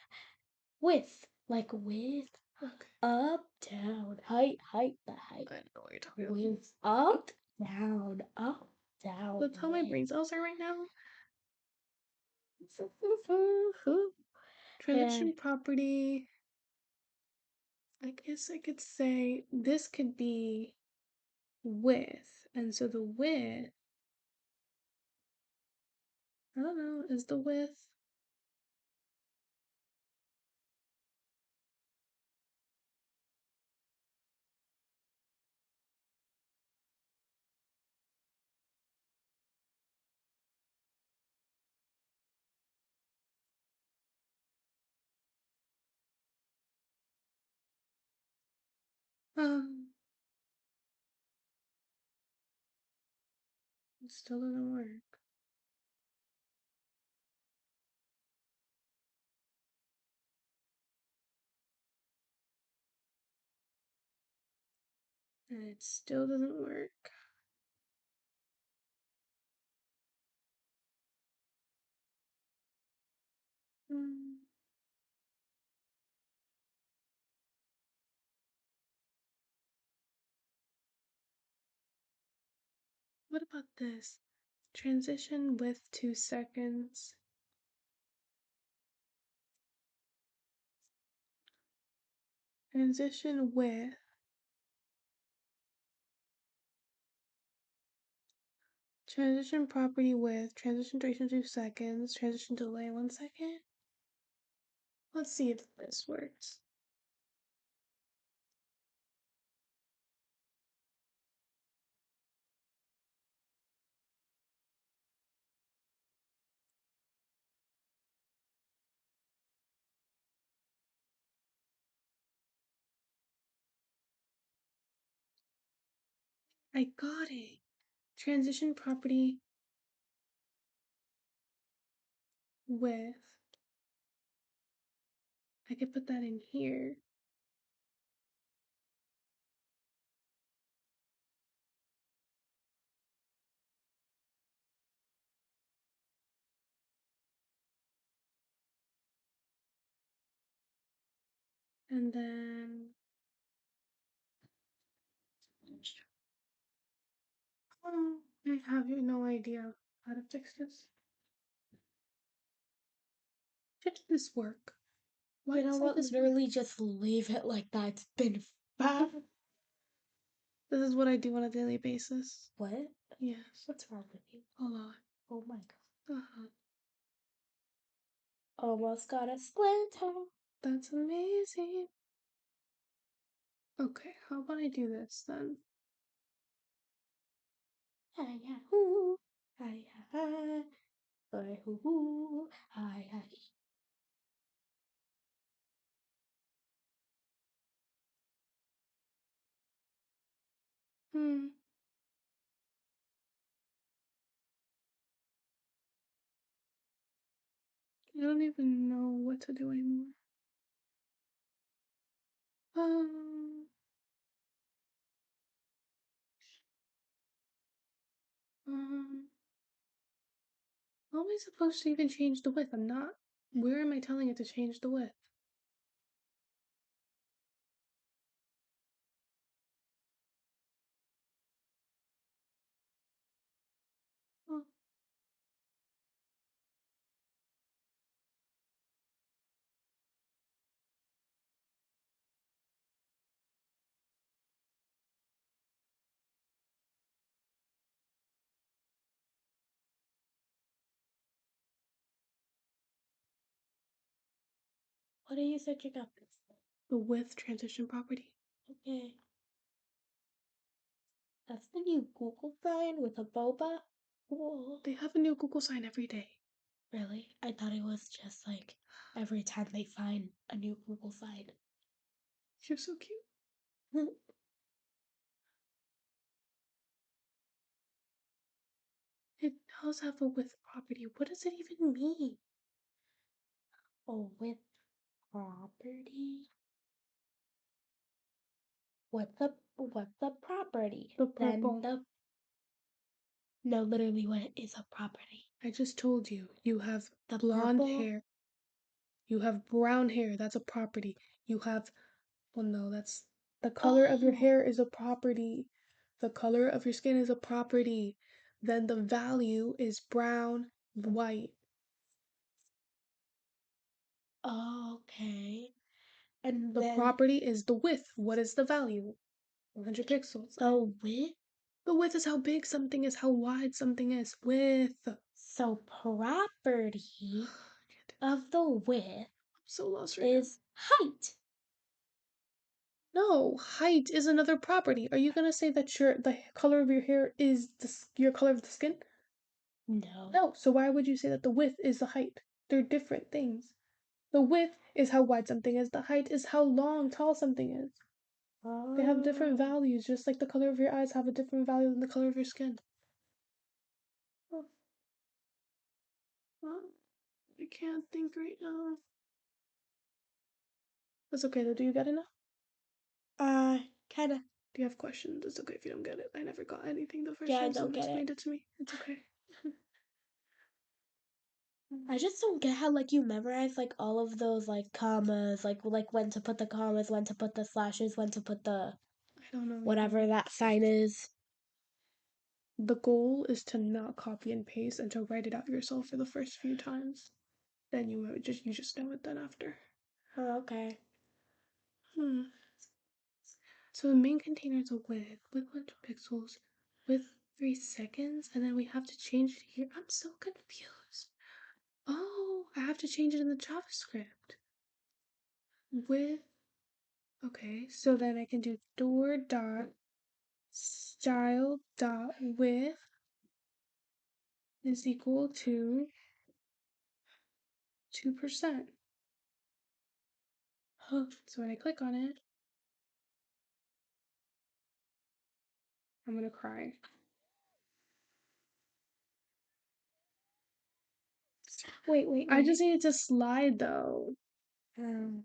width. Like width. Okay. Up, down, height, the height. I know what you're talking about. Width. Up, down, up, down. That's how my brain cells are right now. Transition property. I guess I could say this could be width. And so the width, I don't know, is the width. It still doesn't work. And it still doesn't work. What about this? Transition with 2 seconds. Transition with. Transition property with. Transition duration 2 seconds. Transition delay 1 second. Let's see if this works. I got it. transition property width. I could put that in here. And then I have no idea how to fix this. Did this work? Why You know doesn't what? this Literally just leave it like that. It's been fab. This is what I do on a daily basis. What? Yes. What's wrong with you? A lot. Oh my god. Uh-huh. Almost got a splinter. That's amazing. Okay, how about I do this then? Hi ya hoo. Hi ya hi. Hi hoo hoo. Hi hi. Hmm. I don't even know what to do anymore. Um, um, how am I supposed to even change the width? I'm not. Where am I telling it to change the width? Oh, What are you searching up? the width transition property. Okay. That's the new Google sign with a boba. Whoa. They have a new Google sign every day. Really? I thought it was just like every time they find a new Google sign. You're so cute. It does have a width property. What does it even mean? Oh, with property? What's a property? The purple. No, literally, what is a property? I just told you. You have The blonde purple? hair. You have brown hair. That's a property. You have, well, no, that's the color of your Oh. hair is a property. The color of your skin is a property. Then the value is brown, white. Okay. And The then property is the width. What is the value? 100 pixels. the width? The width is how big something is, how wide something is. Width. So property of the width I'm so lost right now. is height. No, height is another property. Are you gonna say that the color of your hair is your color of the skin? No. No. So why would you say that the width is the height? They're different things. The width is how wide something is. The height is how long, tall something is. They have different Oh. values, just like the color of your eyes have a different value than the color of your skin. Oh. I can't think right now. That's okay though. Do you get it now? Kinda. Do you have questions? It's okay if you don't get it. I never got anything the first Yeah, I time don't someone get it. explained it to me. It's okay. I just don't get how like you memorize like all of those like commas, like when to put the commas, when to put the slashes, when to put the I don't know. whatever that sign is. The goal is to not copy and paste and to write it out yourself for the first few times. Then you just know it then after. Oh, okay. So the main container is a width 100 pixels with 3 seconds, and then we have to change it here. I'm so confused. Oh, I have to change it in the JavaScript. With okay, so then I can do door dot style dot width is equal to 2%. So when I click on it, I'm gonna cry. Wait. I just needed to slide though. Um,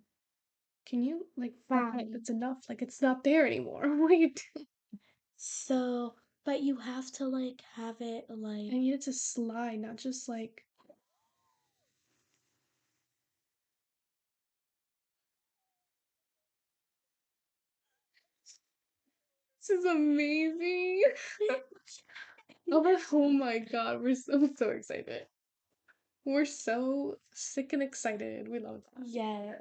Can you like Fine. that's enough? Like it's not there anymore. What are you doing? so, but you have to like have it I like. needed to slide, not just like. This is amazing. Oh my god, we're so excited. We're so sick and excited. We love that. Yeah.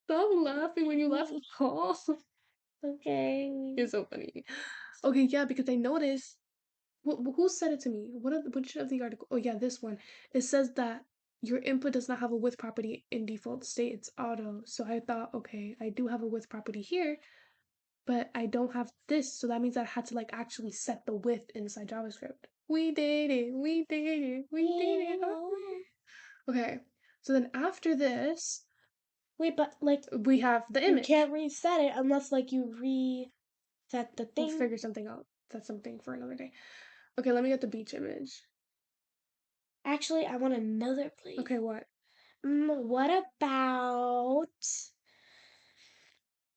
Stop laughing when you laugh. Oh, Okay. you're so funny. Okay, yeah, because I noticed. Who said it to me? Which of the article? Oh yeah, this one. It says that your input does not have a width property in default state. It's auto. So I thought, okay, I do have a width property here, but I don't have this. So that means I had to like actually set the width inside JavaScript. We did it. We did it. We did it. Okay. So then after this, Wait, but like we have the you image. can't reset it unless like you reset the We'll thing. figure something out. That's something for another day. Okay, let me get the beach image. Actually, I want another place. Okay, what? What about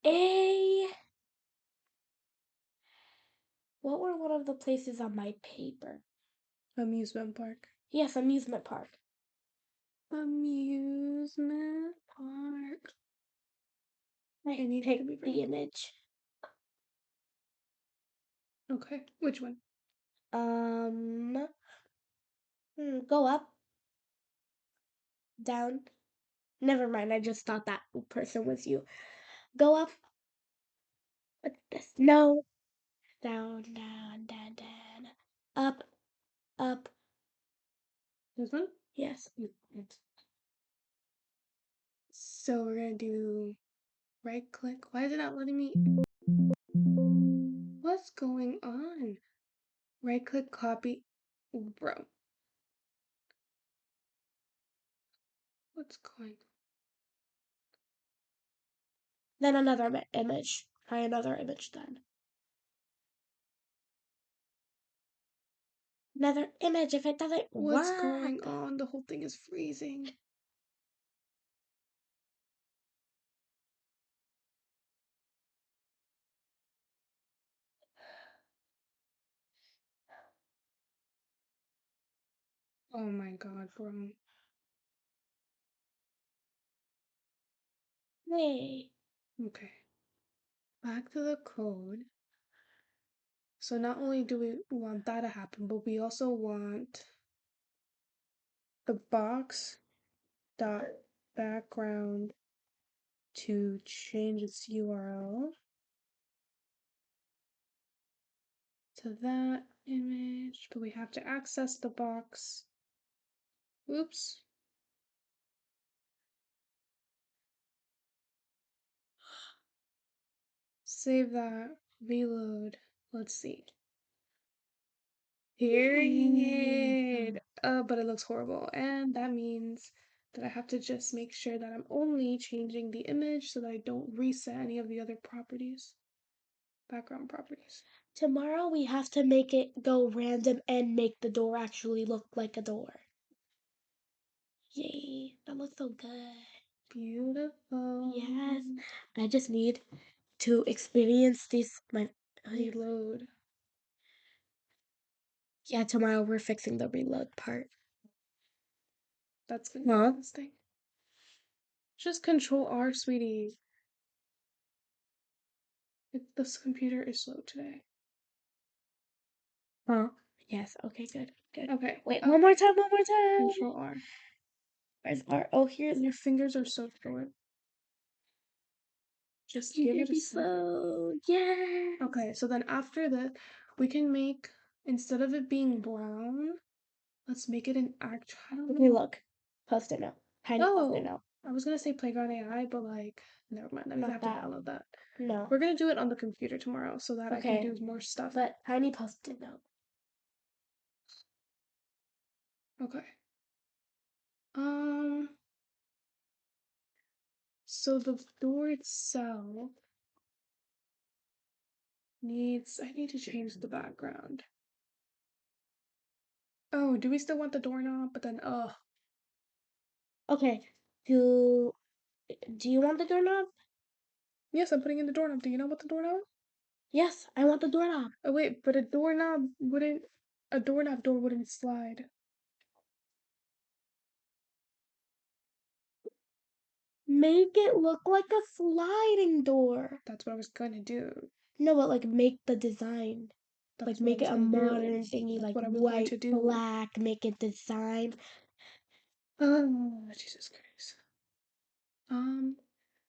a what were one of the places on my paper? Amusement park. Yes, amusement park. Amusement park. I need pick to be the image. Okay, which one? Go up, down. Never mind. I just thought that person was you. Go up. What's this? No. Down. Up, up. This one? Yes. So we're gonna do right click. Why is it not letting me? What's going on? Right click, copy. Bro. What's going on? Then another image. Try another image then. Another image if it doesn't What's work. going on? The whole thing is freezing. Oh my god, bro. Hey. Okay. Back to the code. So not only do we want that to happen, but we also want the box dot background to change its URL to that image, but we have to access the box. Oops. Save that, reload. Let's see. Period. But it looks horrible. And that means that I have to just make sure that I'm only changing the image so that I don't reset any of the other properties, background properties. Tomorrow we have to make it go random and make the door actually look like a door. Yay, that looks so good. Beautiful. Yes, I just need to experience this. Reload. Yeah, tomorrow we're fixing the reload part. That's gonna be interesting. Just control R, sweetie. This computer is slow today. Huh? Yes, okay, good. Okay. Wait, one more time. Control R. Where's R? Oh, here's. Your fingers are so short. Just give it a second. slow. Yeah. Okay, so then after that, we can make, instead of it being brown, let's make it an actual. Okay, look. Post-it note. Tiny post-it note. I was gonna say Playground AI, but like, never mind. I'm gonna have to download that. No. We're gonna do it on the computer tomorrow so that I can do more stuff. But tiny post-it note. Okay. So the door itself needs, I need to change the background. Oh, do we still want the doorknob? But then, Okay. Do you want the doorknob? yes, I'm putting in the doorknob. Do you know about the doorknob? Yes, I want the doorknob. Oh wait, but a doorknob door wouldn't slide. Make it look like a sliding door. That's what I was gonna do. No, but like make the design. That's Like what I make it was a gonna do. modern thingy, That's like what I was going white, to do. black, make it design. Oh, Jesus Christ.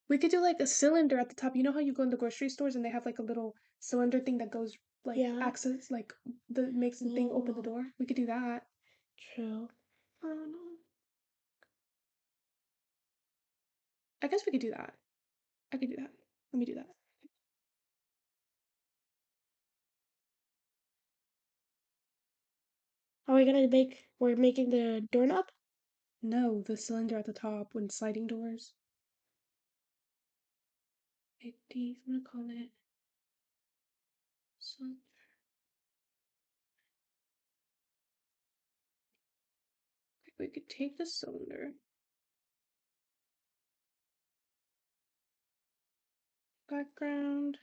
We could do like a cylinder at the top. You know how you go in the grocery stores and they have like a little cylinder thing that goes like Yeah. access like the makes the thing open the door. We could do that. True. I don't know. I guess we could do that. I could do that. Let me do that. Are we gonna make? We're making the doorknob. No, the cylinder at the top when sliding doors. I'm gonna call it cylinder. Okay, we could take the cylinder. Background.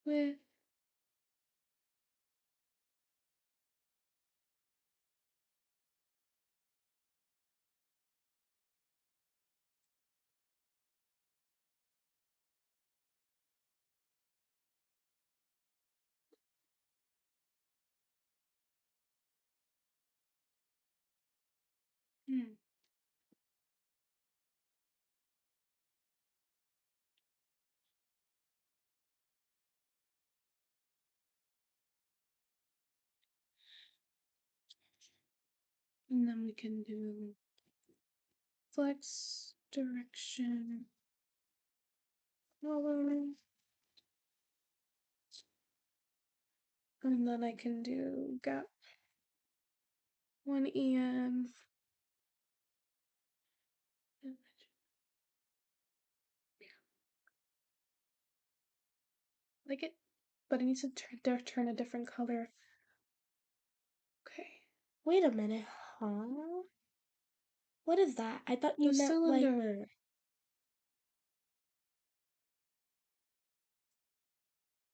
With hmm. And then we can do flex direction color. And then I can do gap 1 EM. Like it, but it needs to turn a different color. Okay. Wait a minute, huh? What is that? I thought you The meant like. cylinder.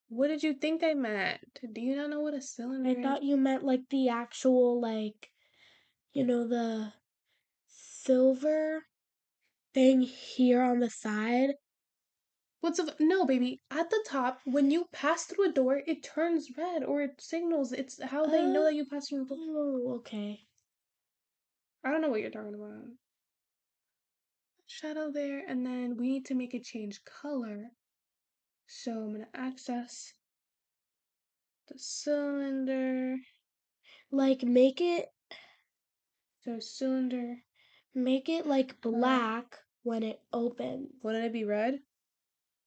What did you think I meant? Do you not know what a cylinder I is? thought you meant like the actual like, the silver thing here on the side. No, baby. At the top, when you pass through a door, it turns red or it signals. It's how they know that you passed through the door. Oh, okay. I don't know what you're talking about. Shadow there, and then we need to make it change color. So I'm gonna access the cylinder. Like So cylinder. make it like black when it opens. Wouldn't it be red?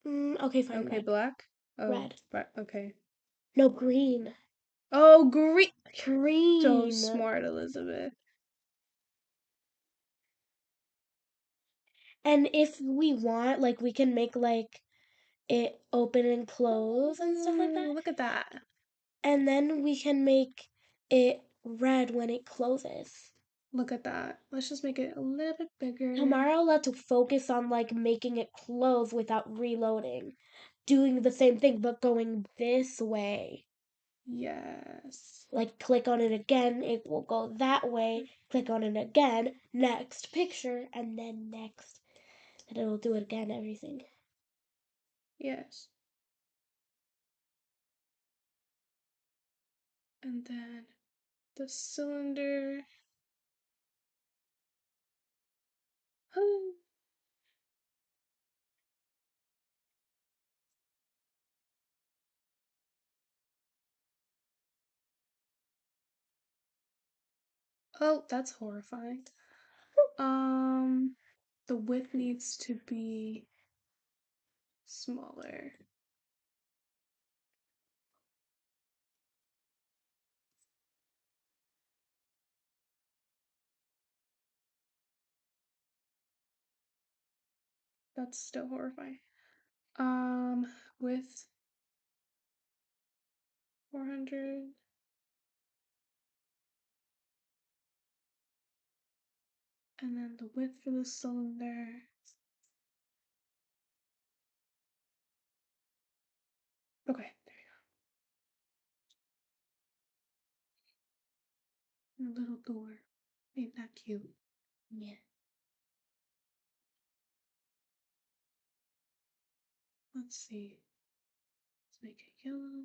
Okay, fine, Okay, red. black. Oh, Red. okay. No, green. Oh, green. So Green. smart, Elizabeth. And if we want, like, we can make like it open and close and stuff like that. Look at that. And then we can make it red when it closes. Look at that. Let's just make it a little bit bigger. Tomorrow, let's focus on like making it close without reloading. Doing the same thing but going this way. Yes. Like click on it again, it will go that way. Click on it again, next picture, and then next. And it'll do it again, everything. Yes. And then the cylinder. Oh, that's horrifying. The width needs to be smaller. That's still horrifying. Width 400. And then the width for the cylinder. Okay, there you go. A little door. Ain't that cute? Yeah. Let's see. Let's make it yellow.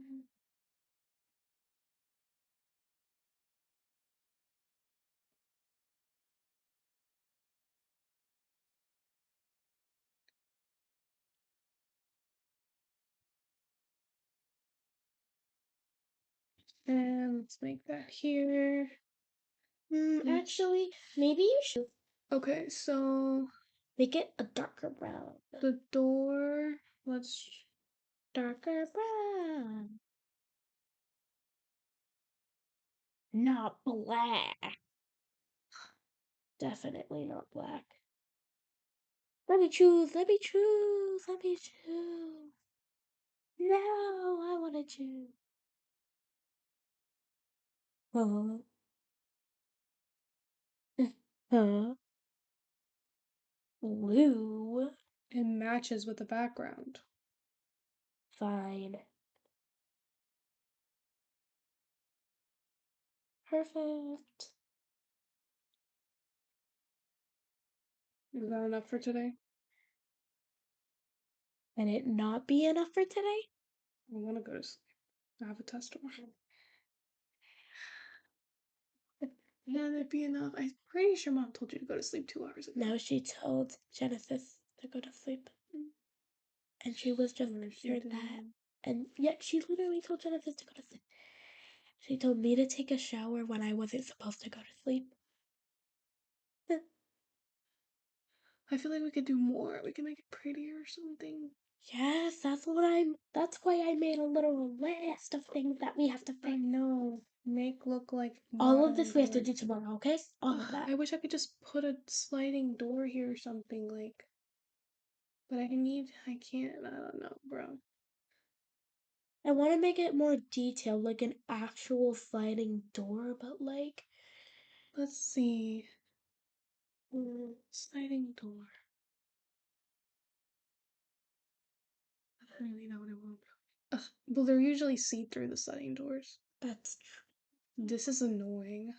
And let's make that here. Actually, maybe you should Okay, so make it a darker brown. the door, let's Darker brown. Not black. Definitely not black. Let me choose. Let me choose. Let me choose. No, I want to choose. Huh? Huh? Blue. it matches with the background. Fine. Perfect. Is that enough for today? And it not be enough for today? I want to go to sleep. I have a test tomorrow. Yeah, that'd be enough. I'm pretty sure mom told you to go to sleep 2 hours ago. No, she told Genesis to go to sleep. And she was just Or she concerned that. didn't. And yet she literally told Genesis to go to sleep. She told me to take a shower when I wasn't supposed to go to sleep. I feel like we could do more. We could make it prettier or something. Yes, that's why I made a little list of things that we have to I fix. know. Make look like All of this modern we have to doors. do tomorrow, okay? All of that. I wish I could just put a sliding door here or something, like. But I can't, I don't know, bro. I want to make it more detailed, like an actual sliding door, but like, Let's see. Sliding door. I don't really know what I want. Well, they're usually see through the sliding doors. that's true. This is annoying.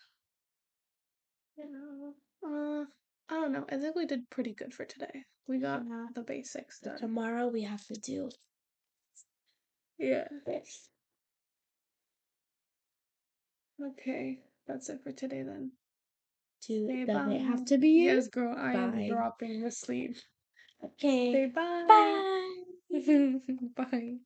You know, I don't know. I think we did pretty good for today. We got Yeah. the basics done. Tomorrow we have to do Yeah. this. Okay, that's it for today then. Does bye. it have to be you? Yes, girl, I am Bye. dropping asleep. Okay. Say bye. Bye. Bye.